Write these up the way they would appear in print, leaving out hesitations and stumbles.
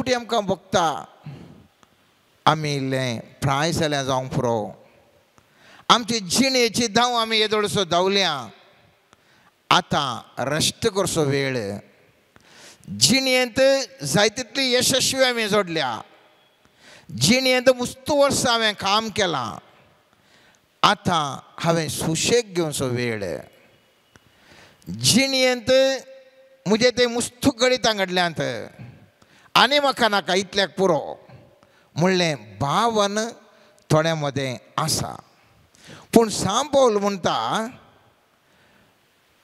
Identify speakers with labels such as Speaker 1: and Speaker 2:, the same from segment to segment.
Speaker 1: फावटी आमकां बघता आमी इल्लें प्राय जाल्यार जावंक पुरो आमची जिणेची धांव आमी येदोळसो धांवल्या आतां रस्ट करचो वेळ जिणेंत जाय तितली यशस्वी आमी जोडल्या जिणेंत मुस्त वर्सां हांवें काम केलां आतां हांवें सुशेग घेवचो वेळ जिणेंत म्हजें तें मुस्त गणितां घडल्यांत आनी म्हाका नाका इतल्याक पुरो म्हणलें भावन थोड्या मदें आसा पूण सांत पौल म्हणटा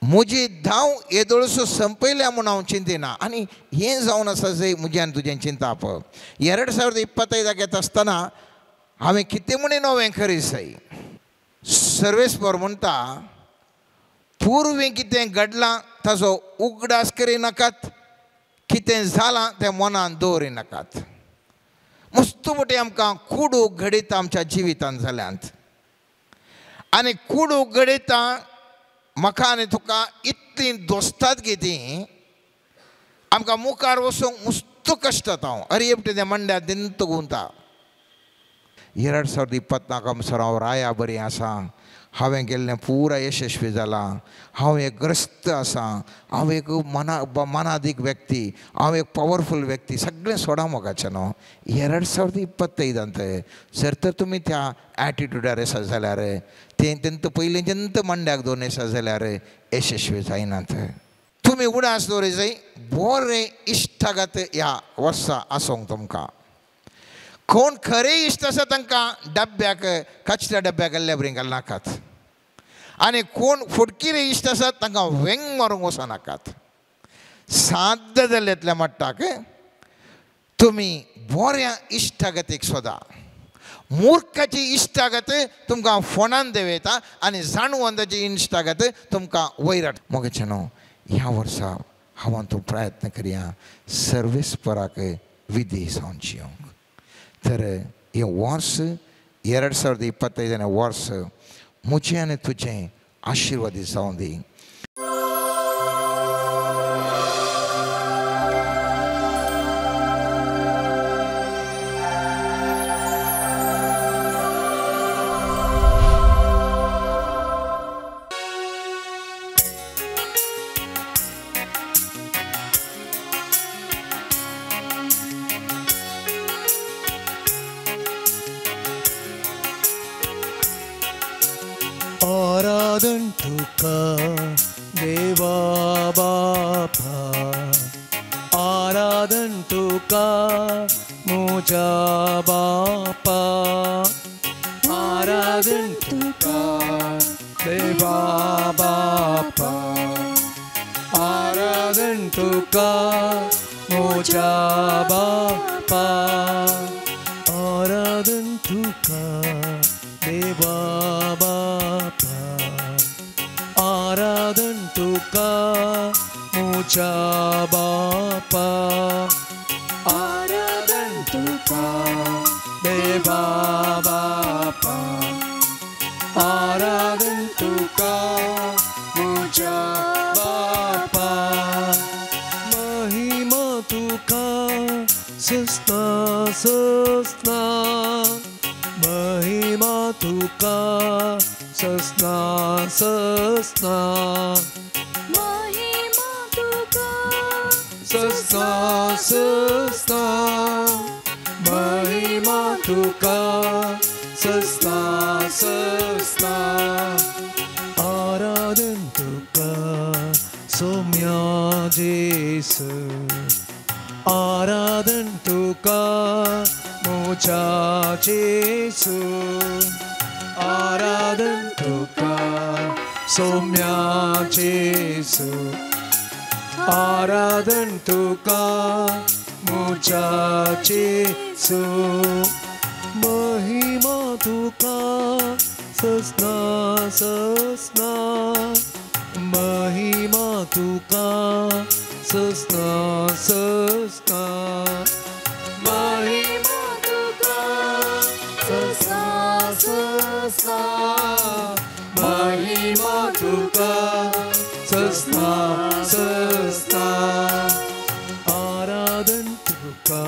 Speaker 1: म्हजी धांव येदोळसो संपयल्या म्हूण हांव चिंतिना आनी हें जावन आसा जंय म्हजें आनी तुजें चिंताप 2025 येता आसतना हांवें कितें म्हणून नवें खरीसय सर्वेस्पर म्हणटा पुर्वीं कितें घडलां ताचो उगडास करिनाकात कितें जालां तें मनान दवरिनाकात मस्त मोठी आमकां कुडूक घडयता आमच्या जिवितांत जाल्यांत आनी कुडूक घडयता म्हाका आनी तुका इतली दोस्तात गे ती आमकां मुखार वचूंक मस्त कश्ट जाता अरे एपटी तें मंड्या दिंत गुंता 2024 म्हणसर हांव राया बरी आसा हांवें केल्लें पुरा यशस्वी जालां हांव एक ग्रस्त आसा हांव एक मनादीक व्यक्ती हांव एक पावरफूल व्यक्ती सगळें सोडा मोगाचें न्हू 2025 जर तर तुमी त्या एटिट्यूडार आसा जाल्यार तेंत पयलींच्यान मंड्याक दोन आसा जाल्यार यशस्वी जायनात तुमी उडास दवरी जाय बरें इश्टागत ह्या वर्सा आसूंक तुमकां कोण खरे इश्ट आसा तांकां डब्याक कचऱ्या डब्याक लेबरी घालनाकात आनी कोण फुडकी इश्ट आसात तांकां वेंग मारूंक वचनाकात साद्य जाल्ल्यातल्या मट्टाक तुमी बऱ्या इश्टागतीक सोदा मूर्खाची इश्टागत तुमकां फोंडान देंवयता आनी जाणवंताची इश्टागत तुमकां वयर मोगेचें न्हू ह्या वर्सा हांव तूं प्रयत्न करया सर्वेस्पराक विधी जावन जियोंक तर हें वर्स 2025 वर्स म्हजें आनी तुजें आशिर्वादीत जावं दी
Speaker 2: आराधन तुका देवा बापा आराधन तुका मुझा बापा आराधन तुका देवा बापा आराधन तुका मुझा बापा आराधन तुका देवा बापा आराधन तुका मुझा बापा आराधन तुका देवा बापा आराधन तुका मुझा बापा महिमा तुका सस्ता सस्ता महिमा तुका सस्ना सस्ना
Speaker 3: महिमा तुका
Speaker 2: सस्ना सस्ना महिमा तुका सस्ना सस्ना आराधन तुका सौम्या जेसु आराधन तुका मुझा जेसु आराधन तुका सौम्या जेसु आराधन तुका मुझा जेसु महिमा तुका सस्ना सस्ना महिमा तुका सस्ना सस्ना महिमा तुका सस्ना सस्ना महिमा तुका सस्ना सस्ना आराधन तुका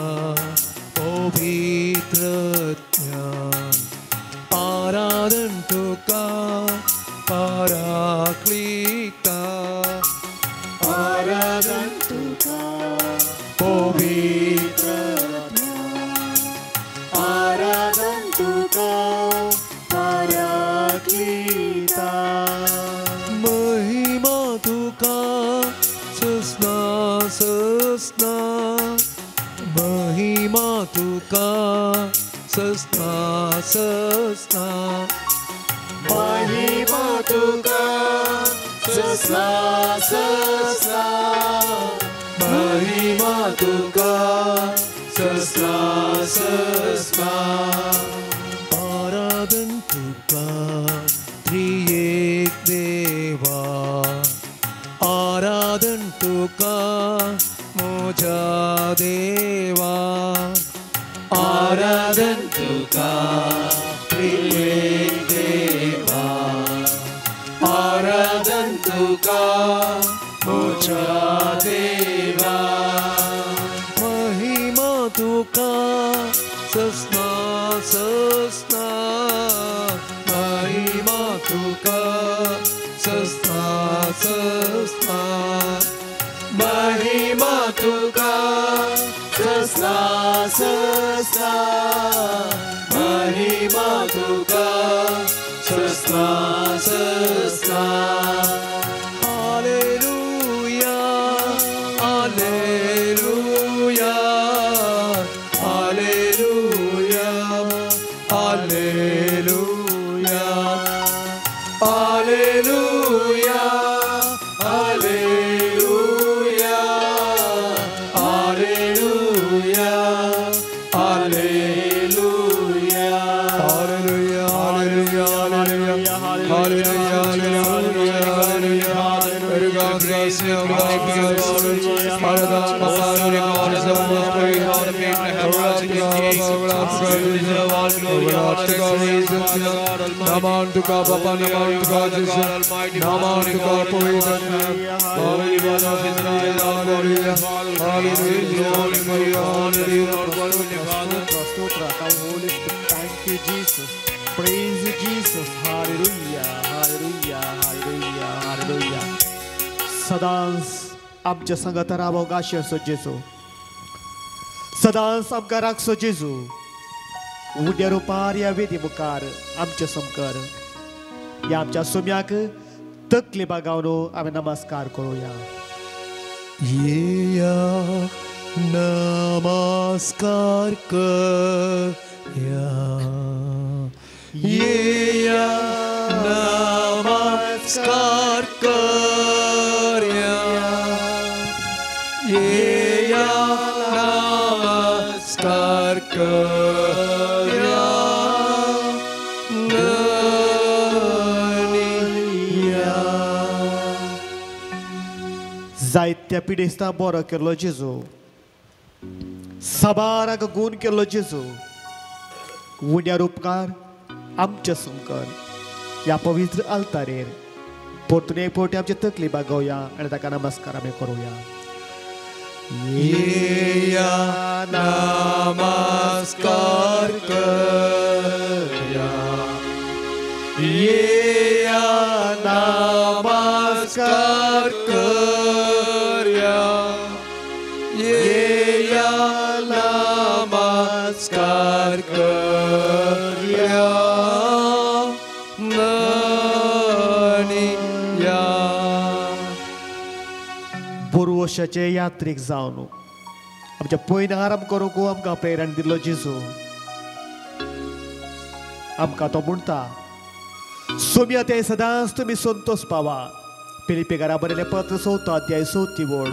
Speaker 3: पवित्र आराधन तुका पराक्लिता
Speaker 2: महिमा तुका सस्ना सस्ना महिमा तुका सस्ना सस्ना
Speaker 3: महिमा तुका सस्ना सस्ना महिमा तुका सस्ना सस्ना
Speaker 2: आराधन तुका त्रिएक देवा आराधन तुका मोजा देवा
Speaker 3: आराधन तुका त्रिएक देवा आराधन तुका मोजा देवा
Speaker 2: महिमा तुका सस्ना सस्ना महिमा तुका सस्ना सस्ना
Speaker 3: महिमा तुका सस्ना सस्ना महिमा तुका सस्ना सस्ना
Speaker 2: hallelujah hallelujah hallelujah hallelujah
Speaker 3: hallelujah hallelujah hallelujah hallelujah
Speaker 2: Naman to God, Papa, Naman to God, Jesus, Naman to God, Hallelujah, Hallelujah, Hallelujah,
Speaker 3: Thank you, Jesus. Praise you, Jesus. Hallelujah, hallelujah, hallelujah, hallelujah. सदांच आमच्या संगत रावो गाशी असो जेजू सदांच आमकां राखसो जेजू उद्या रुपार या वेदी मुखार आमचे समकर या आमच्या सोम्याक तकली बागावनो आम्ही नमस्कार करूया
Speaker 2: Yeya namaskar karya Yeya namaskar karya Yeya namaskar karya
Speaker 3: जायत्या पिढीस्ता बरो केलो जेजू सबाराक गुण केलो जेजू उड्यार उपकार आमचे समकर या पवित्र अल्तारेर परतून एक फावटी आमची तकली बागोवया आनी ताका नमस्कार आमी करूया
Speaker 2: Yeya namaskar karya Yeya namaskar karya Yeya namaskar karya Naniya
Speaker 3: वर्षाचे यात्रेक जावन आमच्या पयलीं आराम करूंक आमकां प्रेरण दिल्लो जेजू आमकां तो म्हणटा सोम्या ते सदांच तुमी संतोष पावा फिलिपिकारा बरयलें पत्र 6 अध्याय 7 वळ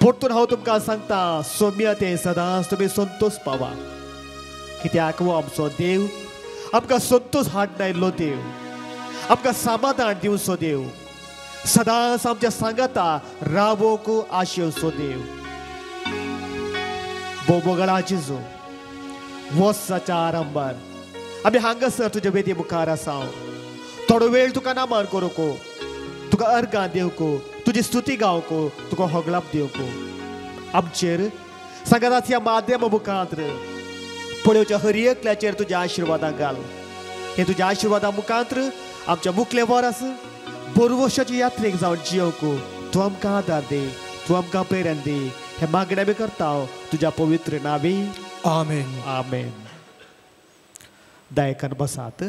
Speaker 3: परतून हांव तुमकां सांगता सोम्या ते सदांच तुमी संतोष पावा कित्याक हो आमचो देव आमकां संतोष हाडून आयिल्लो देव आमकां समाधान दिवचो देव सदांच आमच्या सांगाता रावोक आशेवचो देव बोबोगळा जेजू वर्साच्या आरंभार आमी हांगासर तुजे वेदी मुखार आसा थोडो वेळ तुका नामान करूंक तुका अर्गां दिवंक तुजी स्तुती गावंक तुका होगलाप दिवंक आमचेर सांगाताच्या माध्यम मुखांतर पळयोवच्या हर एकल्याचेर तुज्या आशिर्वादां घाल हे तुज्या आशिर्वादां मुखांतर आमच्या मुखले वरस बरोवशाची यात्रेक जावन जियोवंक तूं आमकां आदार दे तूं आमकां प्रेरण दी हे मागणें आमी करता तुज्या पवित्र नांवी
Speaker 2: आमेन.
Speaker 3: आमेन. दायकान बसात.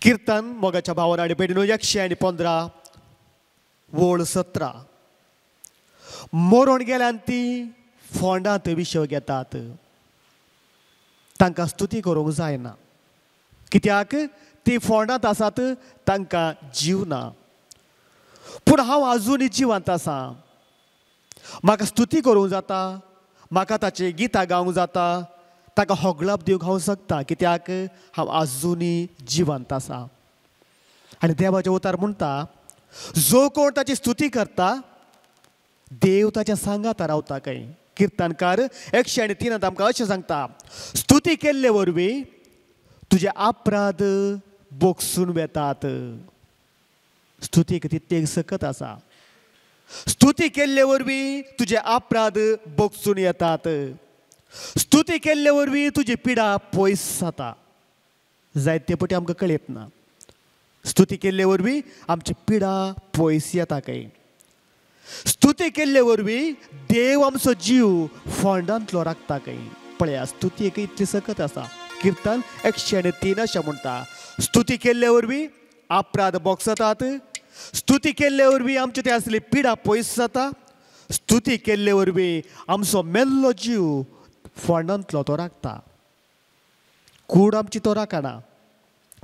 Speaker 3: कीर्तन मोगाच्या भावान आनी भयणीनो 115 वोळ 17. मरोण गेल्यान ती फोंडांत विशव घेतात. तांकां स्तुती करूंक जायना कित्याक ती फोंडांत आसात तांकां जीव ना. पूण हांव आजुनी जिवंत आसा. म्हाका स्तुती करूंक जाता. म्हाका ताची गितां गावंक जाता. ताका होगळाप दिवंक हांव शकता कित्याक हांव आजुनी जिवंत आसा. आनी देवाचें उतार म्हणटा जो कोण ताची स्तुती करता देव ताच्या सांगाता रावता काय. कीर्तनकार 103 आमकां अशें सांगता स्तुती केल्ले वरवीं तुजे अपराध बोगसून वेतात. स्तुतीक तितलें सकत आसा. स्तुती केल्ले वरवीं तुजे अपराध बोगसून येतात. स्तुती केल्ले वरवीं तुजी पिडा पयस जाता. जायते पटी आमकां कळयत ना. स्तुती केल्ले वरवीं आमची पिडा पयस येता काय. स्तुती केल्ले वरवीं देव आमचो जीव फोंडांतलो राखता काय. पळया स्तुती एक इतली सकत आसा. कीर्तन 103 अशें म्हणटा स्तुती केल्ले वरवीं अपराध बोगसतात. स्तुती केल्ले वरवीं आमचे ते आसली पिडा पयस जाता. स्तुती केल्ले वरवीं आमचो मेल्लो जीव फोंडांतलो तो राखता. कूड आमची तो राखना.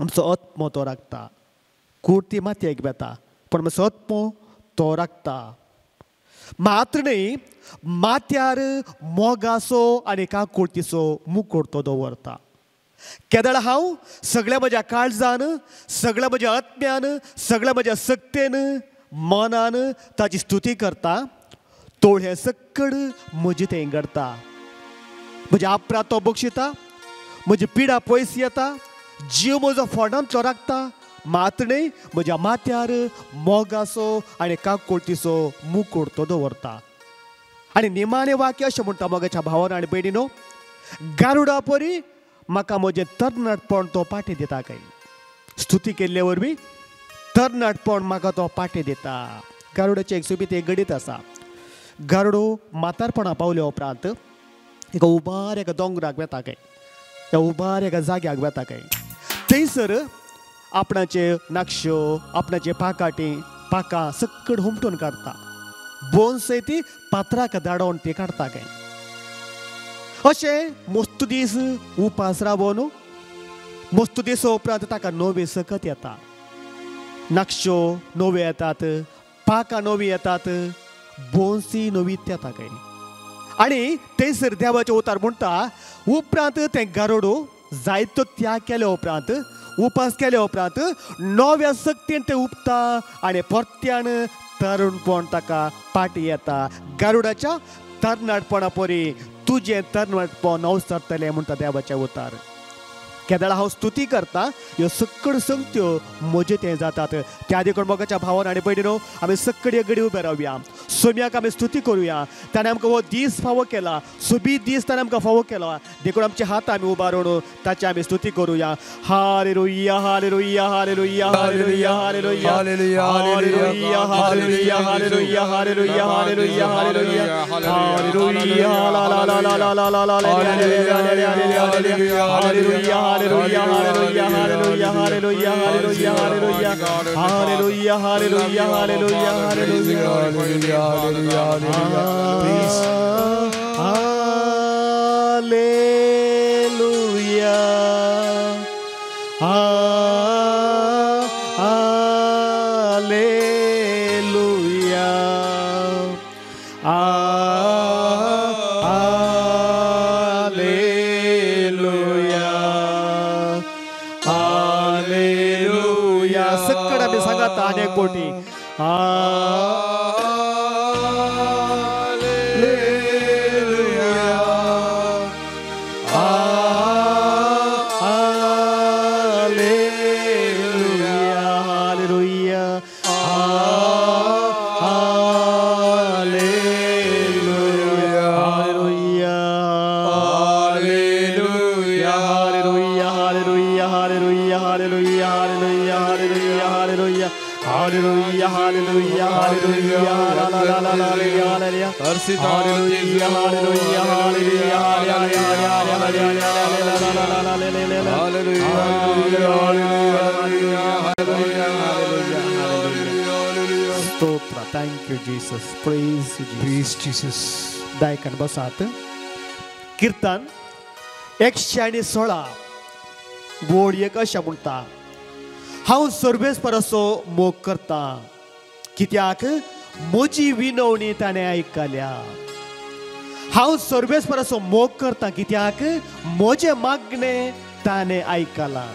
Speaker 3: आमचो आत्मो तो राखता. कूड ती मातयेक बेता पण आमचो आत्मो तो राखता. मात्र न्ही माथ्यार मोगाचो आनी काकुळतीचो मुकुट तो दवरता. केदळ हांव सगळ्या म्हज्या काळजान सगळ्या म्हज्या आत्म्यान सगळ्या म्हज्या सक्तेन मनान ताची स्तुती करता. तोळ हें सक्कड म्हजें तें घडटा. म्हजे अपराध तो बक्षिता. म्हजी पिडा पयस येता. जीव म्हजो फोंडांतलो राखता. मात्र न्ही म्हज्या माथ्यार मोगाचो आनी काकुळतीचो मुकुट तो दवरता. आनी निमाणें वाक्य अशें म्हणटा मोगाच्या भावान आनी भयणीनो गारुडा परी म्हाका म्हजें तरणाटपण तो पाटी दिता काय. स्तुती केल्ले वरवीं तरणाटपण म्हाका तो पाटी दिता. गारुडाचें एक सोबीत एक गणीत आसा. गारुडो म्हातारपणा पावल्या उपरांत एका उबार एका दोंगराक वेता काय. त्या उबार एका जाग्याक वेता काय. थंयसर आपणाचे नाक्षो आपणाचे पाकां सक्कड हुमटून काडटा. बोन्सय ती पात्राक धाडोवन ती काडटा काय. अशें मस्त दीस उपास राबोवन मस्त दीस उपरांत ताका नवे सकत येता. नाक्षो नवे येतात. पाकां नवी येतात. बोन्सी नवीत येता काय. आनी थंयसर देवाचें उतार म्हणटा उपरांत तें गारुडो जायतो त्याग केल्या उपरांत उपास केल्या उपरांत नव्या सक्तीन तें उपता आनी परत्यान तरुणपण ताका पाटी येता. गारुडाच्या तरणाटपणा परी तुजें तरणाटपण अवसरतलें म्हणटा देवाचें उतार. केदळ हांव स्तुती करता ह्यो सक्कड संगत्यो म्हजे तें जातात. त्या देखून मोगाच्या भावान आनी भयणीनो आमी सक्कड एक घडी उबे रावया. सोम्याक आमी स्तुती करुया. ताणें आमकां हो दीस फावो केला. सोबीत दीस ताणें आमकां फावो केला. देखून आमचे हात आमी उबारून ताची आमी स्तुती करुया. Hallelujah hallelujah hallelujah hallelujah hallelujah hallelujah hallelujah hallelujah hallelujah hallelujah hallelujah hallelujah hallelujah ला ला ला ला ला ला ला ला hallelujah hallelujah hallelujah Hallelujah, hallelujah, hallelujah, hallelujah, hallelujah, hallelujah, hallelujah, hallelujah, hallelujah, hallelujah, अनेक कोटी Hallelujah, hallelujah, hallelujah, hallelujah, hallelujah, hallelujah. Hallelujah, hallelujah, hallelujah, hallelujah, hallelujah. Hallelujah, hallelujah, hallelujah. Stotra, thank you Jesus. Praise you Jesus.
Speaker 2: Praise Jesus.
Speaker 3: दायकन बसात. कीर्तन 116 board एक अशें म्हणटा, हांव सर्वेस्पर असो मोग करता, कित्याक म्हजी विनवणी ताणें आयकल्या. हांव सर्वेस्पर असो मोग करता, कित्याक म्हजें मागणें ताणें आयकलां.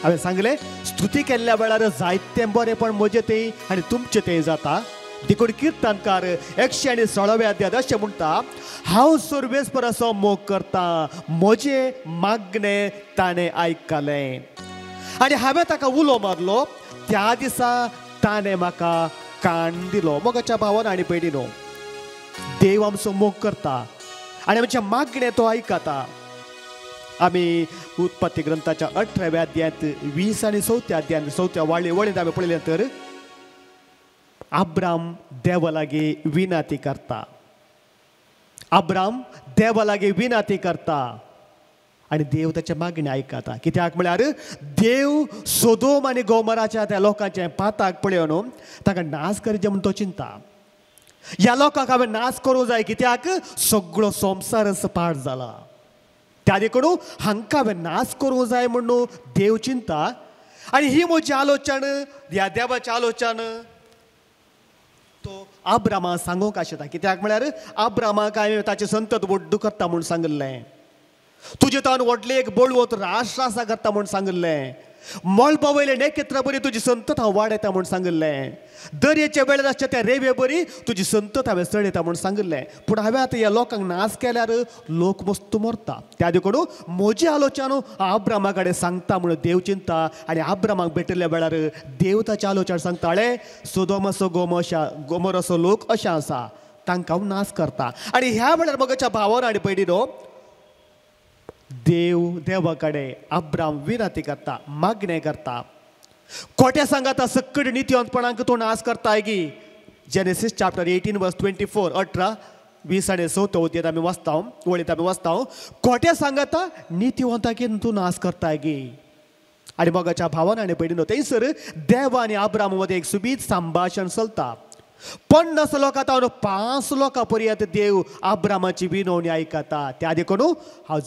Speaker 3: हांवें सांगलें, स्तुती केल्ल्या वेळार जायतें बरेंपण म्हजें तें आनी तुमचें तें जाता. देखून कीर्तनकार 116व्या अध्यायात अशें म्हणटा, हांव सर्वेस्पर असो मोग करता, म्हजें मागणें ताणें आयकलें. आनी हांवें ताका उलो मारलो, त्या दिसा ताणें म्हाका कान दिलो. मोगाच्या भावान आनी भयणीनो, देव आमचो मोग करता आनी आमच्या मागणें तो आयकता. आमी उत्पत्ती ग्रंथाच्या 18व्या अध्यायात 20 आनी 4थ्या अध्यायात 4थ्या वळेंत आमी पळयलें तर अब्राम देवा लागीं विनंती करता. अब्राम देवा लागीं विनंती करता आनी देव ताचे मागणी आयकता. कित्याक म्हळ्यार देव सोदोम आनी गोमोराच्या त्या लोकांचें पाताक पळयोन ताका नाश करचें म्हूण तो चिंता. ह्या लोकांक हांवें नाश करूं जाय, कित्याक सगळो संवसारच पाड जाला. त्या देखून हांकां हांवें नाश करूं जाय म्हणून देव चिंता. आनी ही म्हजी आलोचन, ह्या देवाची आलोचन तो अब्रामाक सांगूंक आशिता. कित्याक म्हळ्यार अब्रामाक हांवें ताचे संतत व्हड्ड करता म्हूण सांगलें. तुजे तान व्हडलें एक बळवंत राष्ट्र आसा करता म्हूण सांगलें. मळबा वयले नेकेत्रां बरी तुजी संतत हांव वाडयता म्हूण सांगलें. दर्याचे वेळेर आसचे त्या रेवे बरी तुजी संतत हांवें चडयता म्हूण सांगलें. पूण हांवें आतां ह्या लोकांक नाश केल्यार लोक मस्त मरता. त्या देखून म्हजी आलोचना अब्रामा कडेन सांगता म्हूण देव चिंता. आनी अब्रामाक भेटल्या वेळार देव ताचे आलोचना सांगता, अळे सोदोम असो गोमोर असो लोक अशें आसा, तांकां हांव नाश करता. आनी ह्या वेळार मगाच्या भावान आनी भयणीनो, देव देवा कडेन अब्राम विनंती करता, मागणें करता. खोट्या सांगाता सकट नित्यवंतपणांक तो नाश करताय गी. जेनेसीस चॅप्टर 18 वर्स 24, 18, 20 आनी 4 वळेंत आमी वाचता. खोट्या सांगाता नित्यवंतांक तूं नाश करताय गी. आनी मगाच्या भावान आनी भयणीनो, थंयसर देव आनी अब्राम मदें एक सुबीत संभाशण चलता. 50 लोकां तावन 5 लोकां पर्यंत देव अब्रामाची विनवणी आयकता. त्या देखून हांव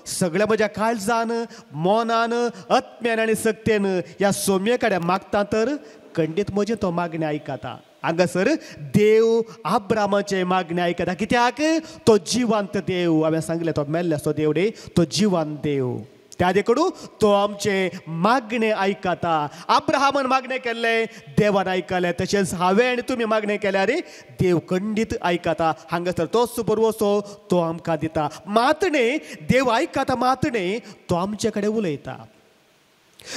Speaker 3: सगळ्या म्हज्या काळजान, मोनान, आत्म्यान आनी सक्तेन ह्या सोम्ये कडेन मागता, तर खंडीत म्हजें तो मागणें आयकता. हांगासर देव अब्रामाचे मागणें आयकता. कित्याक तो जिवंत देव. हांवें सांगलें, तो मेल्ल्याचो देव न्ही, तो जिवंत देव. त्या देखून तो आमचे मागणें आयकता. अब्राहामान मागणें केल्लें, देवान आयकलें. तशेंच हांवें आनी तुमी मागणें केल्यार देव खंडीत आयकता. हांगासर तोच भरवोसो तो आमकां दिता. मातणें देव आयकता, मातणें तो आमचे कडेन उलयता.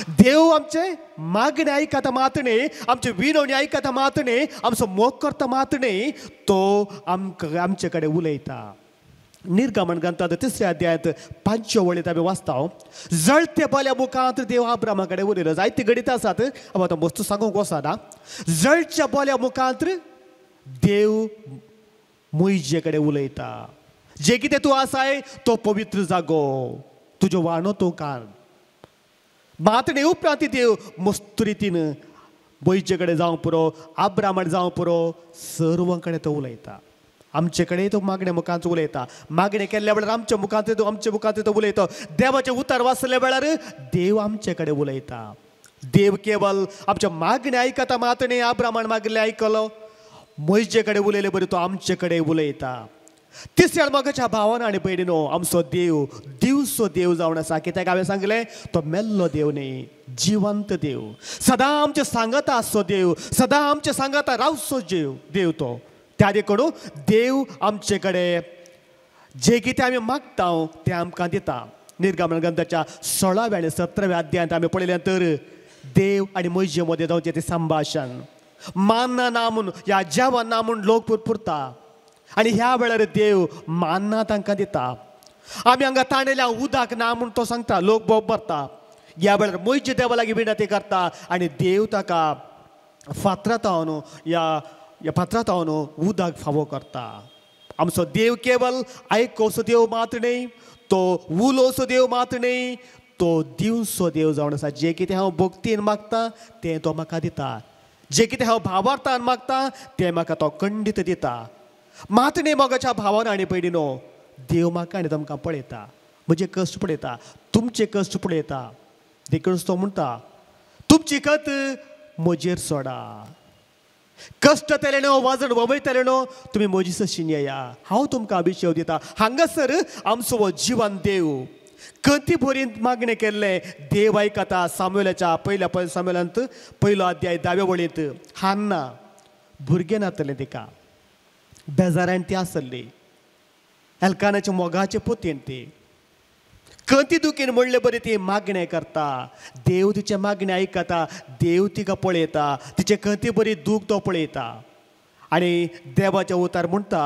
Speaker 3: देव आमचे मागणें आयकता, मातणें आमचे विनवणी आयकता, मातणें आमचो मोग करता, मातणें तो आमचे कडेन उलयता. निर्गमन ग्रंथात 3ऱ्या अध्यायात 5 वळेंत आमी वाचता, जळते बल्या मुखांत देव अब्रामा कडेन उलयलो. जायती गणित आसात, हांव आतां मस्त सांगूंक वचना. जळच्या बल्या मुखांत देव मोइजे कडेन उलयता. जे कितें तूं आसाय तो पवित्र जागो, तुजो वाणो तूं काड. मातणे उपरांत देव मस्त रितीन मोइजे कडेन जावं पुरो, अब्रामाक जावं पुरो, सर्वां कडेन तो उलयता. आमचे कडेन तो मागण्या मुखांत उलयता. मागणें केल्ल्या वेळार आमच्या मुखांत तो उलयता. देवाचे उतार वाचल्या वेळार देव आमचे कडेन उलयता. देव केवळ आमच्या मागण्या आयकता, मातणें अब्रामान मागलें आयकलो, मोइजे कडेन उलयले बरें तो आमचे कडेन उलयता. तिसऱ्या मगाच्या भावान आनी भयणीनो, आमचो देव दिवचो देव जावन आसा. कित्याक हांवें सांगलें, तो मेल्लो देव न्ही, जिवंत देव. सदां आमचे सांगता आसचो देव, सदां आमचे सांगता रावचो देव तो. त्या देखून देव आमचे कडेन जे कितें आमी मागता तें आमकां दिता. निर्गमन ग्रंथाच्या 16व्या आनी 17व्या अध्यायांत आमी पळयलें तर देव आनी मोइजे मदें जावचें तें संभाशण. मान्ना ना म्हूण, ह्या जेवण ना म्हूण लोक पुरता. आनी ह्या वेळार देव मान्ना तांकां दिता. आमी हांगा ताणयल्या उदक ना म्हूण तो सांगता, लोक बोब भरता. ह्या वेळार मोयचे देवा लागीं विनंती करता आनी देव ताका फातरांत न्हू ह्या फातरांत न्हू उदक फावो करता. आमचो देव केवल आयकोसो देव मात्र न्ही, तो उलोवचो देव मात्र न्ही, तो दिवचो देव जावन आसा. जें कितें हांव भक्तीन मागता तें तो म्हाका दिता. जें कितें हांव भावार्थान मागता तें म्हाका तो खंडीत दिता. मात्र न्ही मोगाच्या भावान आनी पयलीं देव म्हाका आनी तुमकां पळयता, म्हजे कश्ट पळयता, तुमचे कश्ट पळयता. देखून तो म्हणटा तुमची खत म्हजेर सोडा. कश्ट तेले न्हू, वाजण वमयतले न्हू, तुमी म्हजी सशीन येया, हांव तुमकां अभिषेक दिता. हांगासर आमचो हो जिवन देव खंती भरीत मागणें केल्लें देव आयकता. सामुएलाच्या पयल्या सामुएलांत पयलो अध्याय 10व्या वळेंत हान्ना भुरगें नातलें तिका, बेजारान ती आसली, एल्कानाच्या मोगाचे पुतीन ती खंती दुखीन म्हणले बरें ती मागणें करता. देव तिचे मागणें आयकता, देव तिका पळयता, तिचे खंती बरी दूख तो पळयता. आनी देवाचे उतार म्हणटा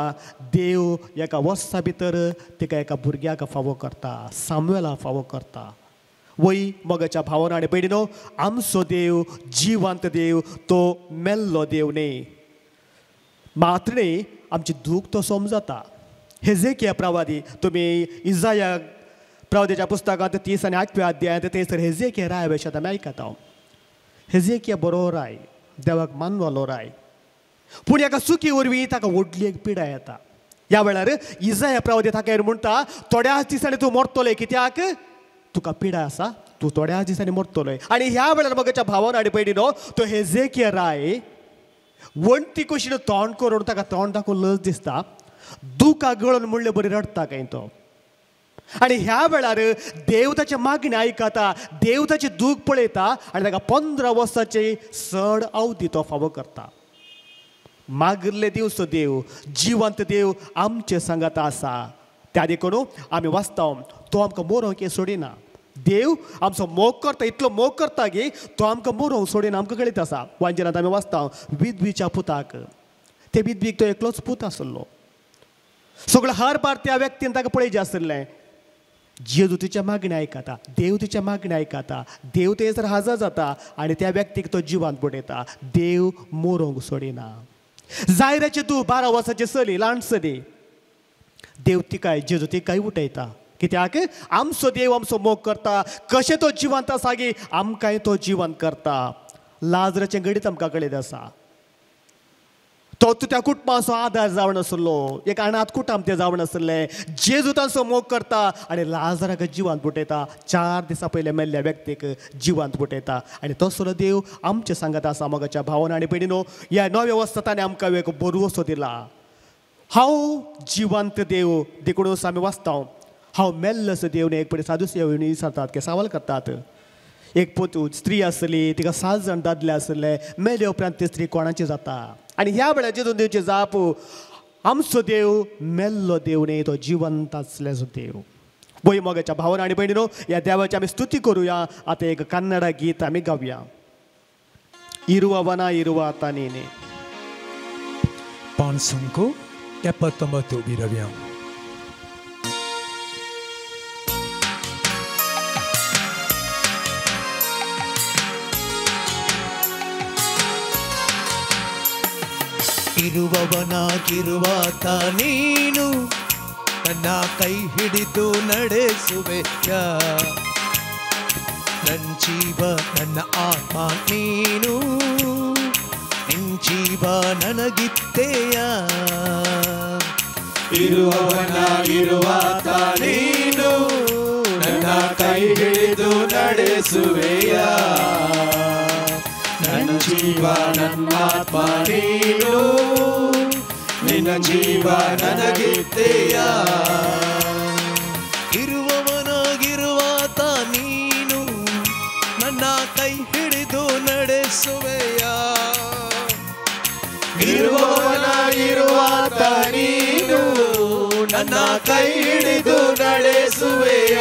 Speaker 3: देव एका वर्सा भितर तिका एका भुरग्याक फावो करता, सामुएला फावो करता. वय मोगाच्या भावान आनी पयलीं आमचो देव जिवंत देव, तो मेल्लो देव न्ही. मात्र न्ही आमची दूख तो समजता. हेजेकिया प्रवादी तुमी इजाया प्रवादीच्या पुस्तकांत 30 आनी 8व्या अध्यायांत थंयसर हेजेकिया राय भाशेंत आमी आयकता. हेजेकिया बरो राय, देवाक मानवलो राय, पूण एका सुखी वरवीं ताका व्हडली एक पिडा येता. ह्या वेळार इजाया प्रवादी ताका म्हणटा थोड्याच दिसांनी तूं मरतलोय, कित्याक तुका पिडा आसा, तूं थोड्याच दिसांनी मरतलोय. आनी ह्या वेळार मोगाच्या भावान हाडे पयलीं तो हेजेकिया राय वणटी कशी तोंड करून ताका तोंड दाखोवन लज दिसता, दुखा गळोन म्हणले बरी रडता काय तो. आनी ह्या वेळार देव ताचे मागणी आयकता, देव ताची दूख पळयता आनी ताका 15 वर्साची सड आवती तो फावो करता. मागिल्ले दिवचो देव, जिवंत देव आमचे सांगात आसा. त्या देखून आमी वाचता तो आमकां मोरोवंक सोडिना. देव आमचो मोग करता, इतलो मोग करता की तो आमकां मोरोवंक सोडिना. आमकां कळीत आसा वांजनांत आमी वाचता विधवीच्या पुताक, ते विधवीक तो एकलोच पूत आसलो. सगळो हर बार त्या व्यक्तीन ताका पळयचें आसलें. जेजू तिच्या मागणी आयकता, देव तिच्या मागणी आयकता, देव थंयसर हजर जाता आनी त्या व्यक्तीक तो जिवंत बुडयता. देव मोरोवंक सोडिना. जायराची तूं 12 वर्साची चली, ल्हान चली, देव तिकाय जेजू तिकाय उठयता. कित्याक आमचो देव आमचो मोग करता. कशें तो जिवंत आसा की आमकांय तो जिवंत करता. लाजराचें गणीत आमकां कळीत आसा. तो त्या कुटुंबाचो आदार जावन आसलो, एक अनाथ कुटुंब ते जावन आसलें. जेजू तांचो मोग करता आनी लाजराक जिवंत बुटयता. 4 दिसां पयले मेल्ल्या व्यक्तीक जिवंत बुटयता. आनी तसलो देव आमचे सांगत आसा मोगाच्या भावान आनी पयलीं ह्या 9व्या वर्सांत ताणें आमकां एक बरोसो दिला. हांव जिवंत देव. देखून आमी वाचता हांव मेल्लो असो देव न्ही. एक पळय सादुसे विचारतात की सवाल करतात, एक पोतू स्त्री आसली, तिका 7 जाण दादले आसले, मेले उपरांत ती स्त्री कोणाची जाता. आनी ह्या वेळार जेजून देवची जाप आमचो देव मेल्लो देव न्ही, तो जिवंत आसलेलो देव. वय मोगाच्या भावान आनी पयलीं ह्या देवाची आमी स्तुती करुया. आतां एक कन्नड गीत आमी गावया. इरुववना इरुवा तानीने.
Speaker 2: Pansonko 79 biraviamo.
Speaker 4: ಇರುವವನಾಗಿರುವಾತ ನೀನು ನನ್ನ ಕೈ ಹಿಡಿದು ನಡೆಸುವೆಯ. ನನ್ನ ಜೀವ ನನ್ನ ಆತ್ಮ ನೀನು, ನಿನ್ನ ಜೀವ ನನಗಿತ್ತೆಯ.
Speaker 5: ಇರುವವನಾಗಿರುವಾತ ನೀನು ನನ್ನ ಕೈ ಹಿಡಿದು ನಡೆಸುವೆಯ. ನನ್ನ ಜೀವ ನನ್ನ ಆತ್ಮ ನೀನು, ನಿನ್ನ ಜೀವ ನನಗಿತ್ತೆಯ.
Speaker 4: ಇರುವವನಾಗಿರುವಾತ ನೀನು ನನ್ನ ಕೈ ಹಿಡಿದು ನಡೆಸುವೆಯ.
Speaker 5: ಇರುವವನಾಗಿರುವಾತ ನೀನು ನನ್ನ ಕೈ ಹಿಡಿದು ನಡೆಸುವೆಯ.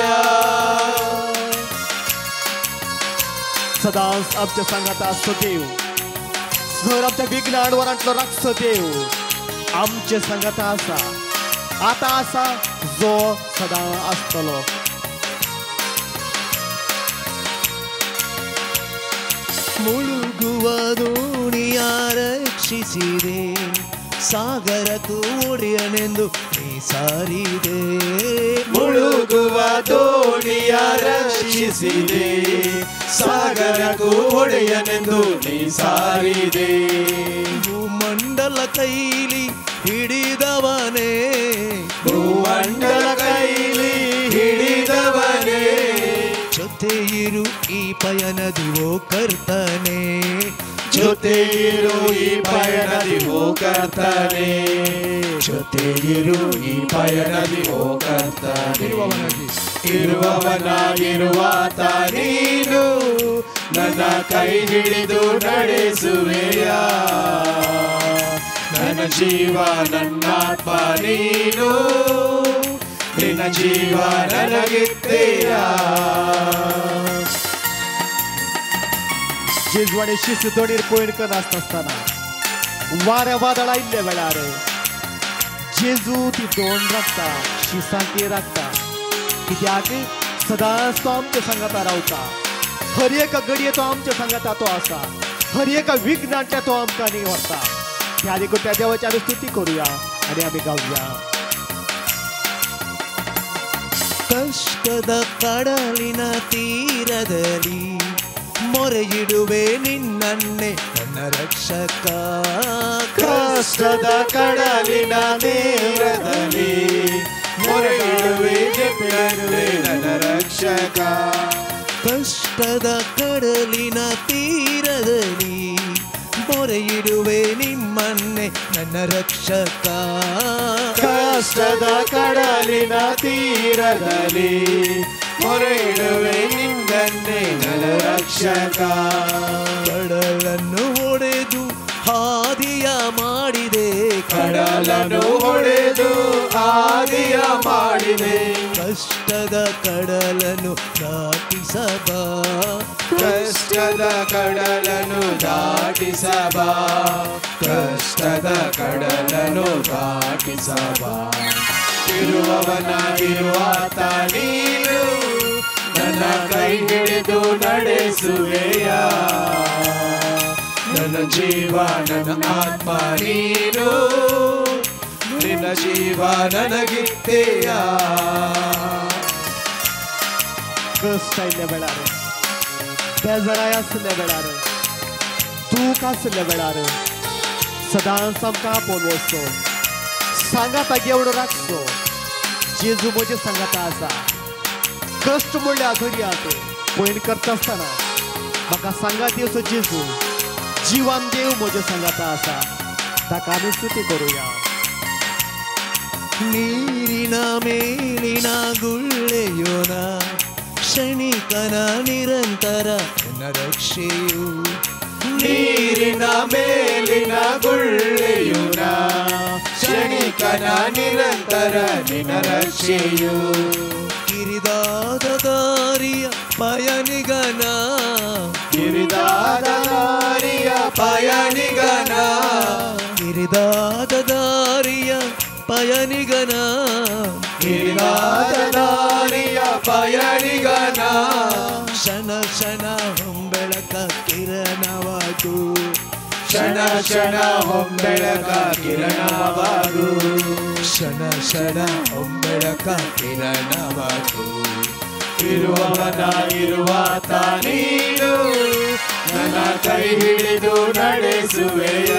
Speaker 3: सदा आमच्या सांगात असतो देव. जर आमच्या विघ्न आडवरांतलो राखचो देव आमचे सांगात आसा, आता आसा, जो सदा आसतलो.
Speaker 4: ಮುಳುಗುವ ದೋಣಿಯ ರಕ್ಷಿಸಿದೆ, ಸಾಗರಕ್ಕೂ ಒಡೆಯನೆಂದು ನೀ ಸಾರಿದೆ.
Speaker 5: ಮುಳುಗುವ ದೋಣಿಯ ರಕ್ಷಿಸಿದೆ, ಸಾಗರಕ್ಕೂ ಒಡೆಯನೆಂದು ನೀ ಸಾರಿದೆ.
Speaker 4: ಭೂಮಂಡಲ ಕೈಲಿ ಹಿಡಿದವನೇ,
Speaker 5: ಭೂಮಂಡಲ ಕೈಲಿ ಹಿಡಿದವನೇ,
Speaker 4: ಜೊತೆ ಇರು ಈ ಪಯಣದಿ ಓ ಕರ್ತನೇ,
Speaker 5: ಜೊತೆ ಇರು ಈ ಪಯಣದಿ ಓ ಕರ್ತನೇ, ಜೊತೆ ಇರು ಈ ಪಯಣದಿ ಓ ಕರ್ತನೇ. ಇರುವವನಾಗಿರುವಾತ ನೀನು, ನನ್ನ ಕೈ ಹಿಡಿದು ನಡೆಸುವೆಯ, ನನ್ನ ಜೀವ ನನ್ನಾತ್ಮ ನೀನು, ನಿನ್ನ ಜೀವ ನನಗಿತ್ತೆಯ.
Speaker 3: जेजवाडे शिस दोडीर पॉइंट करत असताना वाऱ्या वादळा इल्ले वेळार जेजू ती दोन राखता, शिसांकी राखता, कित्याक सदांच तो आमच्या संगता रावता. हर एका घडये तो आमच्या संगता तो आसा, हर एका विघ्नांतल्या तो आमकां निवडटा. त्या देखून त्या देवाची आमी स्तुती करूया आनी आमी गावया.
Speaker 4: ಕಷ್ಟದ ಕಡಲಿನ ತೀರದಲ್ಲಿ ಮೊರೆಯಿಡುವೆ ನಿನ್ನನ್ನೇ ನನ್ನ ರಕ್ಷಕ.
Speaker 5: ಕಷ್ಟದ ಕಡಲಿನ ತೀರದಲ್ಲಿ ಮೊರೆಯಿಡುವೆ ನಿನ್ನನ್ನೇ ನನ್ನ ರಕ್ಷಕ.
Speaker 4: ಕಷ್ಟದ ಕಡಲಿನ ತೀರದಲ್ಲಿ ಮೊರೆಯಿಡುವೆ ನಿಮ್ಮನ್ನೇ ನನ್ನ ರಕ್ಷಕ.
Speaker 5: ಕಷ್ಟದ ಕಡಲಿನ ತೀರದಲ್ಲಿ ಮೊರೆಯಿಡುವೆ ನಿನ್ನನ್ನೇ ನನ್ನ ರಕ್ಷಕ.
Speaker 4: ಕಡಲನ್ನು ಒಡೆದು ಹಾದಿಯ ಮಾಡಿದೆ,
Speaker 5: ಕಡಲನ್ನು ಹೊಡೆದು ಹಾದಿಯ ಮಾಡಿದೆ,
Speaker 4: ಕಷ್ಟದ ಕಡಲನ್ನು ದಾಟಿಸಬಾ,
Speaker 5: ಕಷ್ಟದ ಕಡಲನ್ನು ದಾಟಿಸಬಾ, ಕಷ್ಟದ ಕಡಲನ್ನು ದಾಟಿಸಬಾ. ಇರುವವನಾಗಿರುವಾತ ನೀನು, ನನ್ನ ಕೈ ಹಿಡಿದು ನಡೆಸುವೆಯ, ನನ್ನ ಜೀವ ನನ್ನ ಆತ್ಮ ನೀನು, ನಿನ್ನ ಜೀವ ನನಗಿತ್ತೆಯ.
Speaker 3: कष्ट आयिल्ल्या वेळार, बेजाराय आसल्या वेळार, दूख आसल्या वेळार सदांच आमकां आपोवन वचचो, सांगाता घेवन राखचो. जेजू म्हजे सांगाता आसा. कष्ट म्हणल्यार धर्यात पयण करता आसतना म्हाका सांगात येवचो जेजू, जिवान देव म्हजे सांगाता आसा. ताका आमी स्तुती करूया.
Speaker 4: ನೀರಿನ ಮೇಲಿನ ಗುಳ್ಳೆಯೋನ ಕ್ಷಣಿಕನ ನಿರಂತರ ನನ್ನ ರಕ್ಷೆಯು.
Speaker 5: ನೀರಿನ ಮೇಲಿನ ಗುಳ್ಳೆಯುನ ಕ್ಷಣಿಕನ ನಿರಂತರ ನಿನ್ನ ರಕ್ಷೆಯು.
Speaker 4: ಕಿರಿದಾದ ದಾರಿಯ ಪಯಣಿಗನ,
Speaker 5: ಕಿರಿದಾದ ದಾರಿಯ ಪಯಣಿಗನ,
Speaker 4: ಕಿರಿದಾದ ದಾರಿಯ ಪಯಣಿಗನ,
Speaker 5: ಕಿರಿದಾದ ದಾರಿಯ ಪಯಣಿಗನ,
Speaker 4: ಕ್ಷಣ ಕ್ಷಣ ಹೊಂಬೆಳಕ ಕಿರಣವಾಗು,
Speaker 5: ಕ್ಷಣ ಕ್ಷಣ ಹೊಂಬೆಳಕ ಕಿರಣವಾಗು,
Speaker 4: ಕ್ಷಣ ಕ್ಷಣ ಹೊಂಬೆಳಕ ಕಿರಣವಾಗು.
Speaker 5: ಇರುವವನಾಗಿರುವಾತ ನೀನು, ನನ್ನ ಕೈ ಹಿಡಿದು ನಡೆಸುವೆಯ,